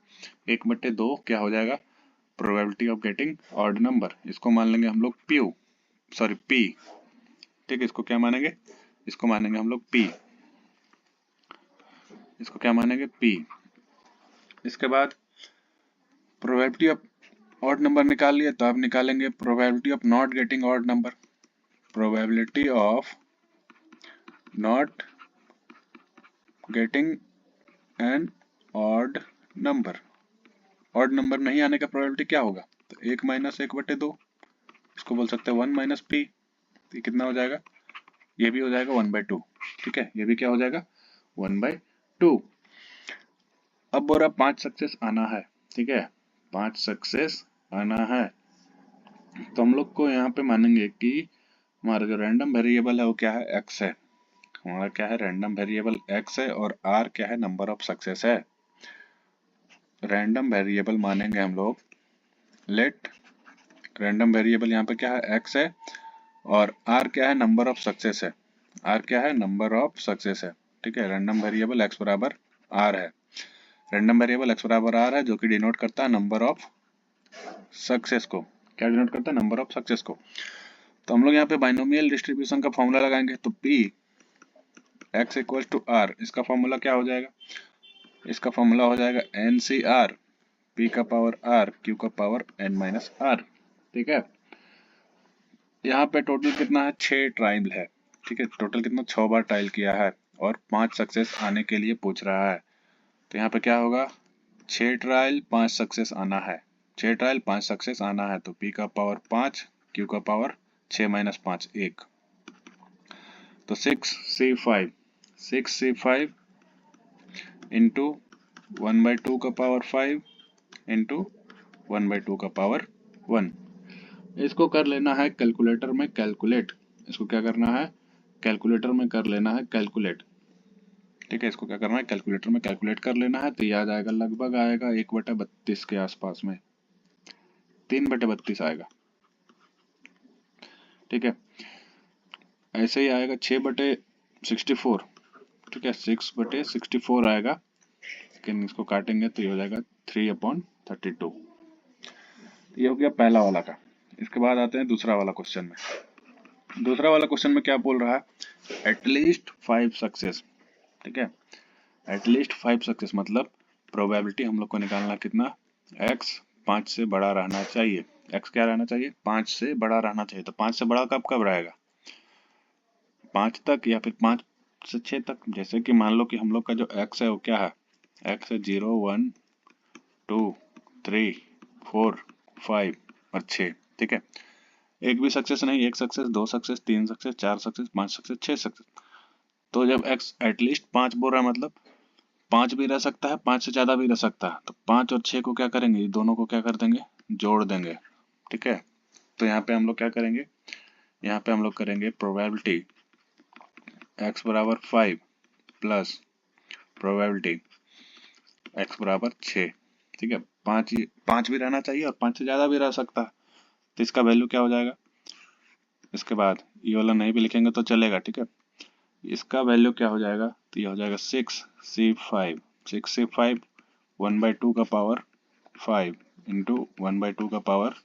1/2 क्या हो जाएगा probability of getting odd number. इसको मान लेंगे हम लोग पी, सॉरी पी। ठीक है, इसको क्या मानेंगे, इसको मानेंगे हम लोग पी, इसको क्या मानेंगे पी। इसके बाद प्रोबेबिलिटी ऑफ ऑड नंबर निकाल लिया तो आप निकालेंगे probability of not getting odd number, probability of not getting an odd number, odd number नहीं आने का प्रोबेबिलिटी क्या होगा, तो 1 - 1/2, इसको बोल सकते हैं 1 - p। ये कितना हो जाएगा, ये भी हो जाएगा 1/2। ठीक है, ये भी क्या हो जाएगा 1/2। अब बोल रहा 5 सक्सेस आना है। ठीक है, 5 सक्सेस आना है तो हम लोग को यहाँ पे मानेंगे कि हमारा जो रैंडम वेरिएबल है वो क्या है, एक्स है। हमारा क्या है, रैंडम वेरिएबल एक्स है और आर क्या है, नंबर ऑफ सक्सेस है। रैंडम वेरिएबल मानेंगे हम लोग, लेट रैंडम वेरिएबल यहाँ पे क्या है, एक्स है और आर क्या है, नंबर ऑफ सक्सेस है। आर क्या है, नंबर ऑफ सक्सेस है। ठीक है, रैंडम वेरिएबल एक्स बराबर आर है, रैंडम वेरिएबल एक्स बराबर आर है जो कि डिनोट करता है नंबर ऑफ सक्सेस को। क्या डिनोट करता है, नंबर ऑफ सक्सेस को। तो हम लोग यहाँ पे बाइनोमियल डिस्ट्रीब्यूशन का फॉर्मूला लगाएंगे तो P X equal to R, इसका फॉर्मूला क्या हो जाएगा, इसका फॉर्मूला हो जाएगा एन सी आर पी का पावर आर क्यू का पावर n-r। ठीक है, यहाँ पे टोटल कितना है, 6 ट्रायल है। ठीक है, टोटल कितना 6 बार ट्रायल किया है और 5 सक्सेस आने के लिए पूछ रहा है। तो यहाँ पे क्या होगा, 6 ट्रायल 5 सक्सेस आना है, 6 ट्रायल 5 सक्सेस आना है तो p का पावर 5 q का पावर 6 - 5 1, तो 6c5 इंटू 1/2 का पावर 5 इंटू 1/2 का पावर 1। इसको कर लेना है कैलकुलेटर में कैलकुलेट, इसको क्या करना है, कैलकुलेटर में कर लेना है कैलकुलेट। ठीक है, इसको क्या करना है, कैलकुलेटर में कैलकुलेट कर लेना है तो याद आएगा, लगभग आएगा 1/32 के आसपास में, 3/32 आएगा। ठीक है, ऐसे ही आएगा 6/64। ठीक है, 6/64 आएगा, लेकिन इसको काटेंगे तो ये हो जाएगा 3/32। ये हो गया पहला वाला का। इसके बाद आते हैं दूसरा वाला क्वेश्चन में। दूसरा वाला क्वेश्चन में क्या बोल रहा है, एटलीस्ट 5 सक्सेस। ठीक है, एटलीस्ट 5 सक्सेस मतलब प्रोबेबिलिटी हम लोग को निकालना कितना, x 5 से बड़ा रहना चाहिए। x क्या रहना चाहिए, 5 से बड़ा रहना चाहिए। तो 5 से बड़ा कब कब रहेगा, 5 तक या फिर 5 से 6 तक। जैसे कि मान लो कि हम लोग का जो x है वो क्या है, x है 0 1 2 3 4 5 और 6। ठीक है, एक भी सक्सेस नहीं, एक success, 2 success, 3 success, 4 success, 5 success, 6 success. तो जब x एटलीस्ट 5 बोल रहा है मतलब 5 भी रह सकता है, 5 से ज्यादा भी रह सकता है। तो 5 और 6 को क्या करेंगे, ये दोनों को क्या कर देंगे, जोड़ देंगे। ठीक है, तो यहाँ पे हम लोग क्या करेंगे, यहाँ पे हम लोग करेंगे प्रोबेबिलिटी x बराबर 5 प्लस प्रोबेबिलिटी x बराबर 6। ठीक है, 5 भी रहना चाहिए और 5 से ज्यादा भी रह सकता है। तो इसका वैल्यू क्या हो जाएगा, इसके बाद ये वाला नहीं भी लिखेंगे तो चलेगा। ठीक है, इसका वैल्यू क्या हो जाएगा, तो ये हो जाएगा 6c5, 6c5 1/2 का पावर 5 इंटू 1/2 का पावर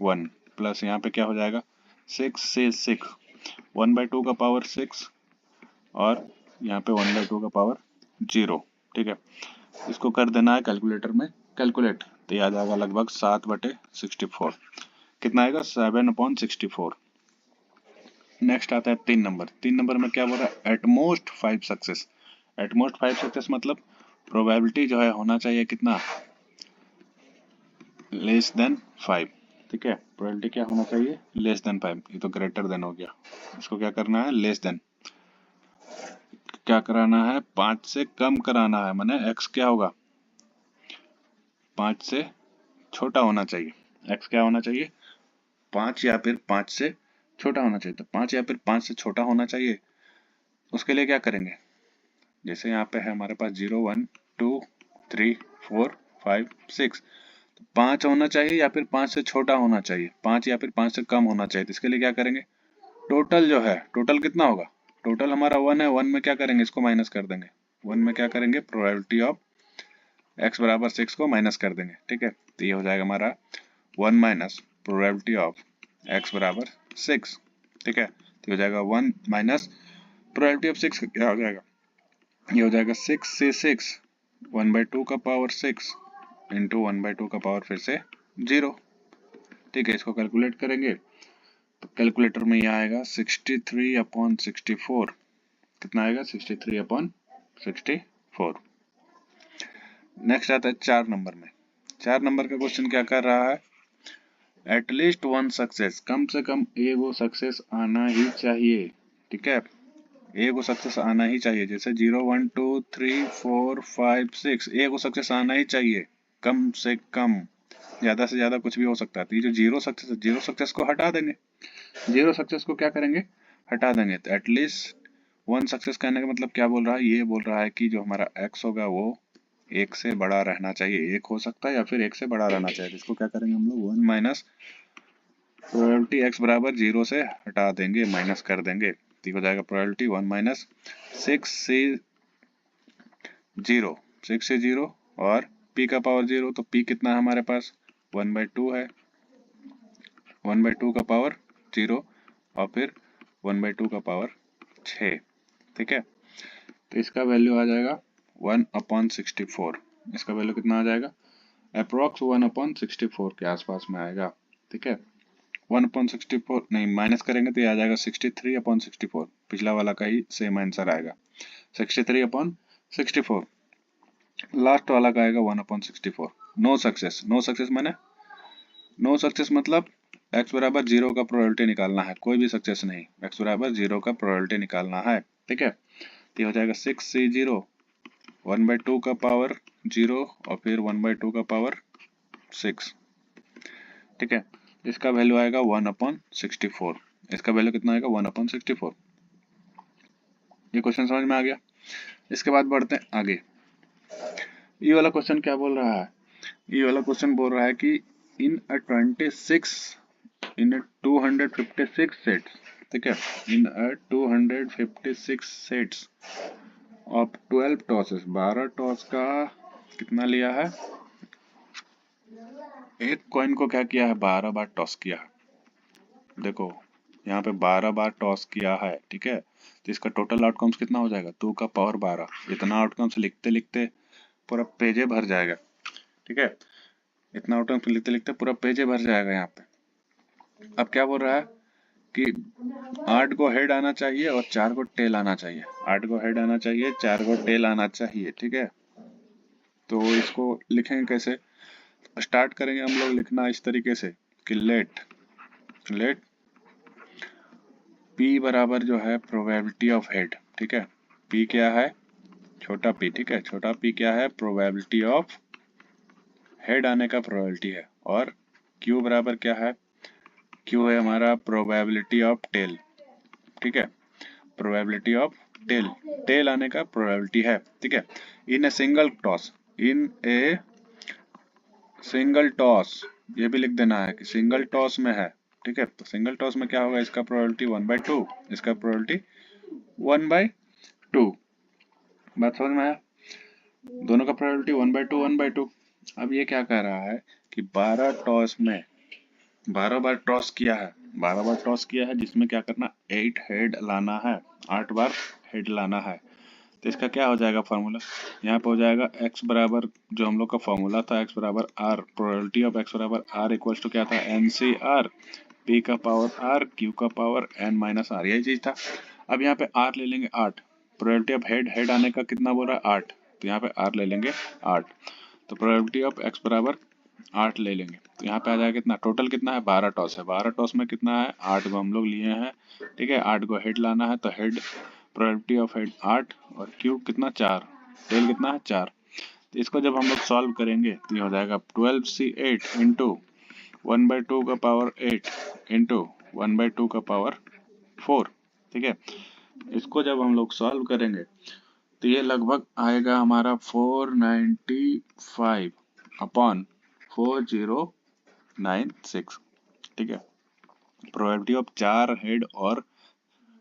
1 प्लस यहाँ पे क्या हो जाएगा 6 1/2 का पावर 6 और यहाँ पे 1/2 का पावर 0। ठीक है, इसको कर देना है कैलकुलेटर में कैलकुलेट, तो याद आएगा लगभग 7/64। कितना आएगा, 7/64। नेक्स्ट आता है 3 नंबर। 3 नंबर में क्या बोल रहा है, एटमोस्ट 5 सक्सेस। एटमोस्ट 5 सक्सेस मतलब प्रोबेबिलिटी जो है होना चाहिए कितना, लेस देन 5। ठीक है, प्रोबेबिलिटी क्या होना चाहिए, लेस देन 5। ये तो ग्रेटर देन हो गया, इसको क्या करना है, लेस देन क्या कराना है, 5 से कम कराना है, माने x क्या होगा, 5 से छोटा होना चाहिए। x क्या होना चाहिए, 5 या फिर 5 से छोटा होना चाहिए। तो 5 या फिर 5 से छोटा होना चाहिए, उसके लिए क्या करेंगे, जैसे यहाँ पे है हमारे पास 0 1 2 3 4 5 6, तो 5 होना चाहिए या फिर 5 से छोटा होना चाहिए, 5 या फिर 5 से कम होना चाहिए। तो इसके लिए क्या करेंगे, टोटल जो है, टोटल कितना होगा, टोटल हमारा 1 है, 1 में क्या करेंगे, इसको माइनस कर देंगे। 1 में क्या करेंगे, प्रोबेबिलिटी ऑफ x बराबर 6 को माइनस कर देंगे। ठीक है, तो ये हो जाएगा हमारा 1 माइनस प्रोबेबिलिटी ऑफ x बराबर 6। ठीक है, तो हो जाएगा 1 माइनस प्रोबेबिलिटी ऑफ 6 क्या हो जाएगा, ये हो जाएगा 6 से 6 1/2 का पावर 6 इंटू 1/2 का पावर फिर से 0। ठीक है, इसको कैलकुलेट करेंगे तो कैलकुलेटर में ये आएगा 63/64। कितना आएगा, 63/64। नेक्स्ट आता है 4 नंबर में। 4 नंबर का क्वेश्चन क्या कर रहा है, एटलीस्ट वन सक्सेस, कम से कम एगो सक्सेस आना ही चाहिए। ठीक है, एगो सक्सेस आना ही चाहिए। जैसे 0 1 2 3 4 5 6 एगो सक्सेस आना ही चाहिए, कम से कम, ज्यादा से ज्यादा कुछ भी हो सकता है। तो ये जो जीरो सक्सेस है, जीरो सक्सेस को हटा देंगे, जीरो सक्सेस को क्या करेंगे, हटा देंगे। तो एटलीस्ट वन सक्सेस कहने का मतलब क्या बोल रहा है, ये बोल रहा है कि जो हमारा एक्स होगा वो एक से बड़ा रहना चाहिए, एक हो सकता है या फिर एक से बड़ा रहना चाहिए। तो इसको क्या करेंगे हम लोग, 1 माइनस प्रोबेबिलिटी एक्स बराबर 0 से हटा देंगे, माइनस कर देंगे। तो हो जाएगा प्रोबेबिलिटी 1 माइनस 6 से 0, 6 से 0 और p का पावर 0। तो p कितना है हमारे पास, 1/2 है, 1/2 का पावर 0 और फिर 1/2 का पावर 6। ठीक है, तो इसका वैल्यू आ जाएगा 1/64। इसका वैल्यू कितना आ जाएगा, अप्रोक्स 1/64 के आसपास में आएगा। ठीक है, 1/64 नहीं, माइनस करेंगे तो ये आ जाएगा 63/64। पिछला वाला का ही सेम आंसर आएगा, 63/64। लास्ट वाला का आएगा 1/64। नो सक्सेस, नो सक्सेस माने, नो सक्सेस मतलब x बराबर 0 का प्रोबेबिलिटी निकालना है, कोई भी सक्सेस नहीं, x बराबर 0 का प्रोबेबिलिटी निकालना है। ठीक है, तो ये हो जाएगा 6 से 0 1/2 का पावर 0 और फिर 1/2 का पावर 6। ठीक है, इसका वैल्यू आएगा 1/64। इसका वैल्यू कितना आएगा, 1/64। ये क्वेश्चन समझ में आ गया। इसके बाद बढ़ते हैं आगे। ये वाला क्वेश्चन क्या बोल रहा है, ये वाला क्वेश्चन बोल रहा है कि इन अ 256 सेट्स, ठीक है, इन अ 256 सेट्स ऑफ 12 टॉसेस, 12 टॉस का कितना लिया है, एक कॉइन को क्या किया है, 12 बार टॉस किया है। देखो यहाँ पे 12 बार टॉस किया है। ठीक है, तो इसका टोटल आउटकम्स कितना हो जाएगा, 2 का पावर 12। इतना आउटकम्स लिखते लिखते पूरा पेजे भर जाएगा। ठीक है, इतना आउटकम्स लिखते लिखते पूरा पेजे भर जाएगा यहाँ पे। अब क्या बोल रहा है कि 8 को हेड आना चाहिए और 4 को टेल आना चाहिए, 8 को हेड आना चाहिए, 4 को टेल आना चाहिए। ठीक है, तो इसको लिखेंगे कैसे, स्टार्ट करेंगे हम लोग लिखना इस तरीके से कि लेट p बराबर जो है प्रोबेबिलिटी ऑफ हेड। ठीक है, p क्या है, छोटा p। ठीक है, छोटा p क्या है, प्रोबेबिलिटी ऑफ हेड आने का प्रोबेबिलिटी है। और q बराबर क्या है, q है हमारा प्रोबेबिलिटी ऑफ टेल। ठीक है, प्रोबेबिलिटी ऑफ टेल, टेल आने का प्रोबेबिलिटी है। ठीक है, in a single toss, in a single toss, ये भी लिख देना है कि सिंगल टॉस में है। ठीक है, तो सिंगल टॉस में क्या होगा, इसका प्रोबेबिलिटी 1/2, इसका प्रोबेबिलिटी 1/2। बात समझ में आया, दोनों का प्रोबेबिलिटी 1/2 1/2। अब ये क्या कह रहा है कि 12 टॉस में 12 बार टॉस किया है, 12 बार टॉस किया है, जिसमें क्या करना, 8 हेड लाना है, 8 बार हेड लाना है। तो इसका क्या हो जाएगा फार्मूला, यहाँ पे हो जाएगा x बराबर, जो हम लोग का फार्मूला था, x बराबर r, प्रोबेबिलिटी ऑफ x बराबर r इक्वल्स टू क्या था, NCR, p का पावर r, q का पावर n माइनस r, यही चीज था। अब यहाँ पे r ले लेंगे 8, प्रोबेबिलिटी ऑफ हेड, हेड आने का कितना बोल रहा है, 8, तो यहाँ पे r ले लेंगे 8। तो प्रोबेबिलिटी ऑफ x बराबर 8 ले लेंगे। तो यहाँ पे आ जाएगा कितना, टोटल कितना है 12 टॉस है। 12 टॉस में कितना है 8 को हम लोग लिए हैं, ठीक है। 8 को हेड लाना है तो हेड प्रोबेबिलिटी ऑफ हेड 8 और क्यूब कितना 4, टेल कितना है 4। तो इसको जब हम लोग सॉल्व करेंगे तो ये हो जाएगा 12c8 इंटू 1/2 का पावर 8 इंटू 1/2 का पावर 4, ठीक है। इसको जब हम लोग सॉल्व करेंगे तो ये लगभग आएगा हमारा 495 अपॉन 4096, ठीक है। प्रोबेबिलिटी ऑफ 8 हेड और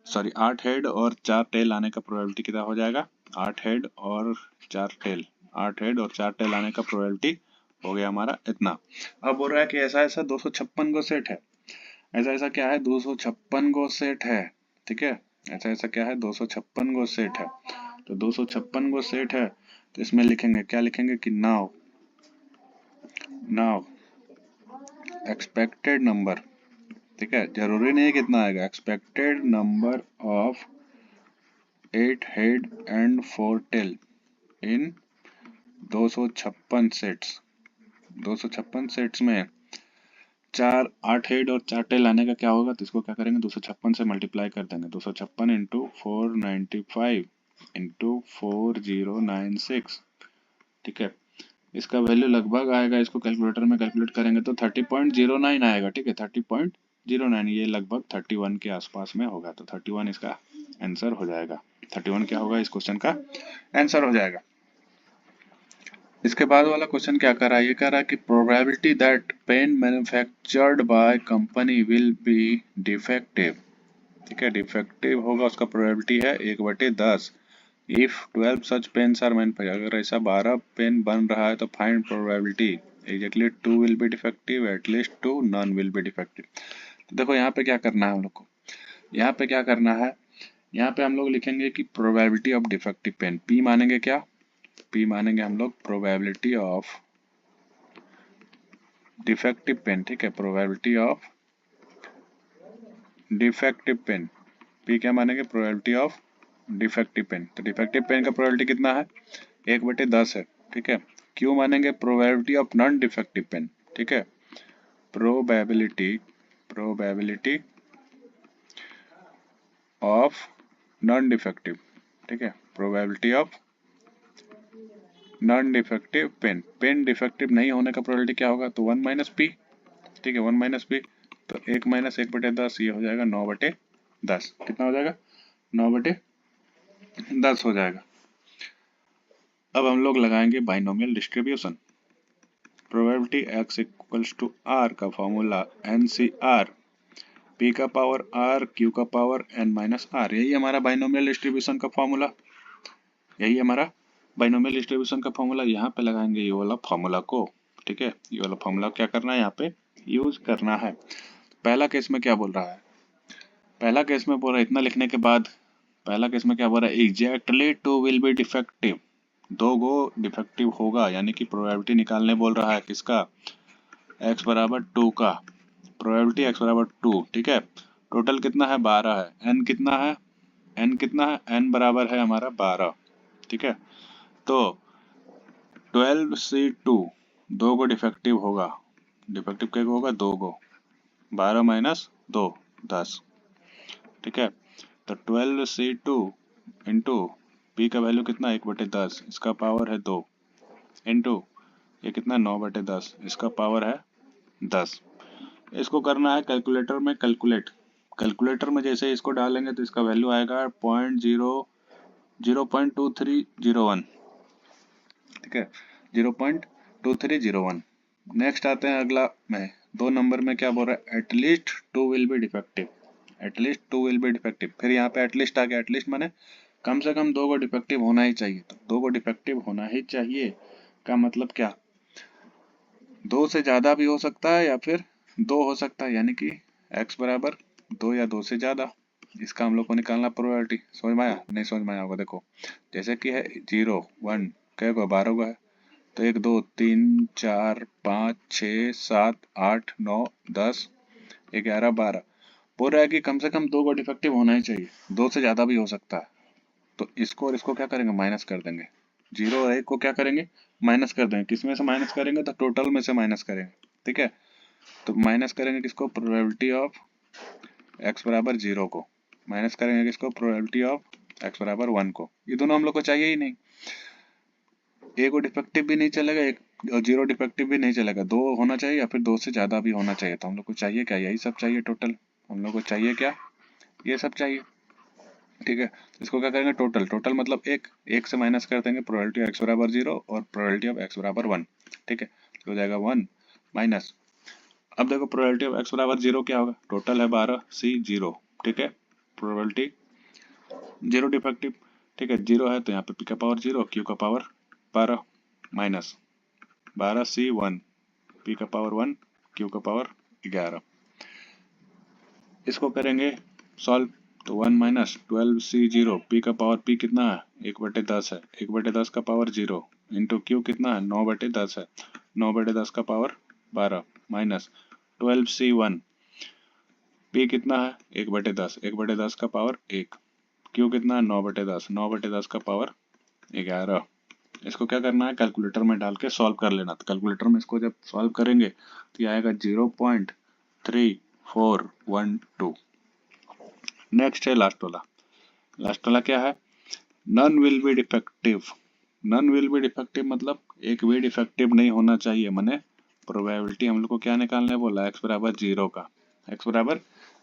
4 टेल आने का प्रोबेबिलिटी कितना हो जाएगा, 8 हेड और 4 टेल, 8 हेड और 4 टेल आने का प्रोबेबिलिटी हो गया हमारा इतना। अब बोल रहा है कि ऐसा ऐसा 256 गो सेट है, ऐसा ऐसा क्या है 256 गो सेट है, ठीक है। ऐसा ऐसा क्या है 256 गो सेट है। तो 256 गो सेट है तो इसमें लिखेंगे क्या, लिखेंगे कि नाउ एक्सपेक्टेड नंबर, ठीक है। जरूरी नहीं है कितना आएगा, expected number of 8 head and 4 tail in 256 sets. 256 sets में 8 हेड और 4 टेल आने का क्या होगा, तो इसको क्या करेंगे 256 से मल्टीप्लाई कर देंगे। 256 इंटू 495 इंटू 4096, ठीक है। इसका वैल्यू लगभग आएगा, इसको कैलकुलेटर में कैलकुलेट करेंगे तो 30.09 आएगा, ठीक है। 30.09, ये लगभग 31 के आसपास में होगा। तो 31 इसका आंसर हो जाएगा। 31 क्या होगा इस क्वेश्चन का आंसर हो जाएगा। इसके बाद वाला क्वेश्चन क्या कर रहा है, ये कह रहा है कि probability that pen manufactured by company will be defective, ठीक है। डिफेक्टिव होगा उसका प्रोबेबिलिटी है 1/10। If 12 such pens are manufactured, अगर ऐसा 12 पेन बन रहा है तो find probability exactly 2 will be defective, at least 2, none will be defective. तो देखो यहाँ पे क्या करना है हम लोग को, यहाँ पे क्या करना है, यहाँ पे हम लोग लिखेंगे कि probability of defective pen, P मानेंगे क्या, पी मानेंगे हम लोग प्रोबेबिलिटी ऑफ डिफेक्टिव पेन, ठीक है। Probability of defective pen, P क्या मानेंगे प्रोबेबिलिटी ऑफ डिफेक्टिव पेन। तो डिफेक्टिव पेन का प्रोबेबिलिटी कितना है 1/10 है, ठीक है। क्यू मानेंगे probability of non defective pen, ठीक है। प्रोबेबिलिटी ऑफ नॉन डिफेक्टिव, ठीक है। Probability of non defective pen, pen defective नहीं होने का प्रोबेबिलिटी क्या होगा, तो 1 माइनस पी, ठीक है। 1 माइनस पी, तो 1 माइनस 1/10, ये हो जाएगा 9/10। कितना हो जाएगा 9/10 हो जाएगा। अब हम लोग लगाएंगे binomial distribution. Probability x equals to r का फॉर्मूला NCR, p का पावर r, q का पावर n माइनस r, यही हमारा बाइनोमियल डिस्ट्रीब्यूशन का फॉर्मूला, यही हमारा बाइनोमियल डिस्ट्रीब्यूशन का फॉर्मूला। यहाँ पे लगाएंगे ये वाला फॉर्मूला को, ठीक है। ये वाला फॉर्मूला क्या करना है, यहाँ पे यूज करना है। पहला केस में क्या बोल रहा है, पहला केस में बोल रहा है इतना लिखने के बाद, पहला केस में क्या बोल रहा है, exactly 2 will be defective, 2 go defective होगा, यानी कि प्रोबेबिलिटी निकालने बोल रहा है किसका, x बराबर 2 का, प्रोबेबिलिटी x बराबर 2, ठीक है। टोटल कितना है 12 है, n कितना है, n कितना है, n बराबर है हमारा 12, ठीक है। तो 12c2, 2 गो डिफेक्टिव होगा, डिफेक्टिव क्या होगा 2 गो, 12 माइनस 2 10, ठीक है। तो 12c2 इंटू पी का वैल्यू कितना 1/10, इसका पावर है 2, इंटू ये कितना 9/10, इसका पावर है 10। इसको करना है कैलकुलेटर में कैलकुलेट, कैलकुलेटर में जैसे इसको डालेंगे तो इसका वैल्यू आएगा 0.2301, ठीक है। 0.2301। नेक्स्ट आते हैं अगला में, 2 नंबर में क्या बोल रहा है, at least 2 will be defective, at least 2 will be defective. फिर यहाँ पे एटलीस्ट आ गया, एटलीस्ट माने कम से कम 2 को डिफेक्टिव होना ही चाहिए। तो 2 को डिफेक्टिव होना ही चाहिए का मतलब क्या, 2 से ज्यादा भी हो सकता है या फिर 2 हो सकता है, यानी कि x बराबर 2 या 2 से ज्यादा। इसका हम लोग को निकालना प्रोबेबिलिटी, समझ में आया, नहीं समझ में आया होगा। देखो जैसे कि है 0 1 क्या को 12 का है, तो 1 2 3 4 5 6 7 8 9 10 11 12, बोल रहा है कि कम से कम 2 को डिफेक्टिव होना ही चाहिए, 2 से ज्यादा भी हो सकता है। तो इसको और इसको क्या करेंगे, माइनस कर देंगे, 0 और 1 को क्या करेंगे, माइनस कर देंगे। किस में से माइनस करेंगे, तो टोटल में से माइनस करेंगे, ठीक है। तो माइनस करेंगे किसको, प्रोबेबिलिटी ऑफ x बराबर 0 को, माइनस करेंगे किसको, प्रोबेबिलिटी ऑफ x बराबर 1 को। ये दोनों हम लोग को चाहिए ही नहीं, ए को डिफेक्टिव भी नहीं चलेगा, एक और 0 डिफेक्टिव भी नहीं चलेगा, 2 होना चाहिए या फिर 2 से ज्यादा भी होना चाहिए। तो हम लोग को चाहिए क्या, यही सब चाहिए टोटल, हम लोग को चाहिए क्या, ये सब चाहिए, ठीक है। तो इसको क्या करेंगे, टोटल, टोटल मतलब एक से माइनस कर देंगे प्रोबेबिलिटी ऑफ x बराबर 0 और प्रोबेबिलिटी ऑफ x बराबर 1, ठीक है। तो हो जाएगा 1 माइनस, अब देखो प्रोबेबिलिटी ऑफ x बराबर 0 क्या होगा, टोटल है 12 C 0, ठीक है। प्रोबेबिलिटी 0 डिफेक्टिव, ठीक है, 0 है तो यहाँ पे p का पावर 0, q का पावर 12 माइनस 12 C 1, p का पावर 1, q का पावर 11। इसको करेंगे सॉल्व, तो 1 माइनस 12 C 0, p का पावर p कितना है, 1/10 है, 1/10 का पावर 0 इंटू q कितना है, 9/10 है, 9/10 का पावर 12 माइनस 12 C 1, p कितना है 1/10, 1/10 का पावर 1, q कितना है 9/10, 9/10 का पावर 11। इसको क्या करना है, कैलकुलेटर में डाल के सॉल्व कर लेना। तो कैलकुलेटर में इसको जब सॉल्व करेंगे तो ये आएगा 0.3412। नेक्स्ट है लास्ट वाला, लास्ट वाला क्या है, none will be defective. None will be defective मतलब एक भी डिफेक्टिव नहीं होना चाहिए, माने प्रोबेबिलिटी हम लोग को क्या निकालने बोला, x बराबर 0 का, x बराबर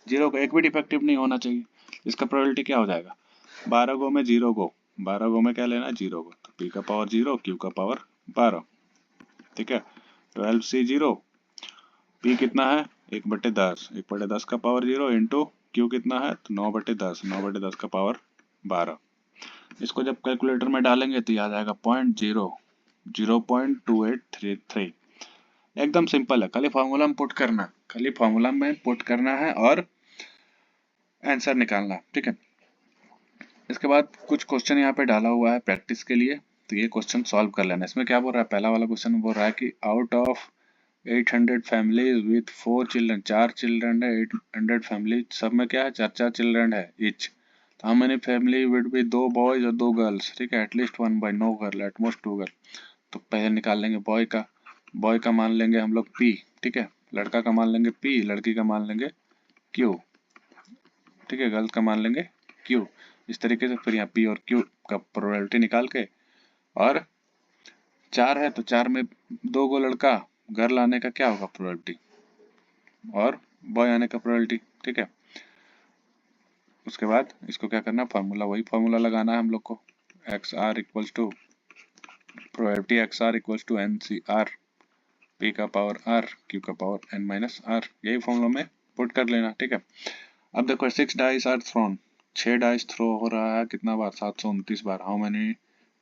0 का एक भी डिफेक्टिव नहीं होना चाहिए। इसका प्रोबेबिलिटी क्या हो जाएगा, 12 गो में 0 को, 12 गो में क्या लेना है, 0 को, तो p का पावर 0, q का पावर 12, ठीक है। 12 C 0, p कितना है 1/10, 1/10 का पावर 0 इंटू q कितना है, तो 9/10, 9/10 का पावर 12। इसको जब कैलकुलेटर में डालेंगे तो याद आएगा 0.2833। एकदम सिंपल है, खाली फॉर्मूला में पुट करना, खाली फॉर्मूला में पुट करना है और आंसर निकालना, ठीक है। इसके बाद कुछ क्वेश्चन यहाँ पे डाला हुआ है प्रैक्टिस के लिए, तो ये क्वेश्चन सॉल्व कर लेना। इसमें क्या बोल रहा है, पहला वाला क्वेश्चन बोल रहा है कि out of 800 families with 4 children, 4 children है, 800 फैमिली, सब में क्या है, 4 चिल्ड्रन है ईच। तो how many family would be 2 boys और 2 गर्ल्स, ठीक है, at least 1 boy, no girl, at most 2 girl. तो पहले निकाल लेंगे बॉय का, बॉय का मान लेंगे हम लोग p, ठीक है, लड़का का मान लेंगे p, लड़की का मान लेंगे q, ठीक है, गर्ल का मान लेंगे q। इस तरीके से फिर यहाँ p और q का प्रोबेबिलिटी निकाल के, और 4 है तो 4 में 2 गो लड़का, गर्ल आने का क्या होगा प्रोबेबिलिटी, और बॉय आने का प्रोबेबिलिटी, ठीक है। उसके बाद इसको क्या करना, फार्मूला, वही फार्मूला लगाना है हम लोग को, X R equals to probability, X R equals to N C R, P का पावर आर, क्यू का पावर एन माइनस आर, यही फॉर्मूला में पुट कर लेना, ठीक है। अब देखो 6 dice are thrown, 6 dice throw हो रहा है कितना बार, 729 बार। How many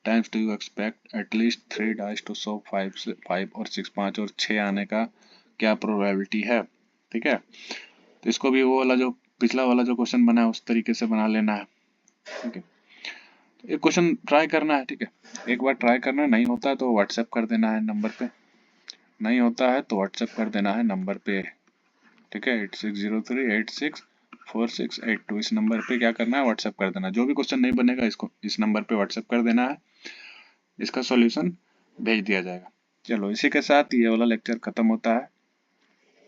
times do you expect at least 3 dice to show 5 और 6, 5 और 6 आने का क्या प्रोबेबिलिटी है, ठीक है। तो इसको भी वो वाला जो पिछला वाला जो क्वेश्चन बना है उस तरीके से बना लेना है, ठीक है। तो एक क्वेश्चन ट्राई करना है, ठीक है, एक बार ट्राई करना है, नहीं होता है तो व्हाट्सएप कर देना है नंबर पे, नहीं होता है तो व्हाट्सएप कर देना है नंबर पे, ठीक है, 8603864682, इस नंबर पे क्या करना है, व्हाट्सएप कर देना। जो भी क्वेश्चन नहीं बनेगा इसको इस नंबर पे व्हाट्सएप कर देना है, इसका सॉल्यूशन भेज दिया जाएगा। चलो इसी के साथ ये वाला लेक्चर खत्म होता है।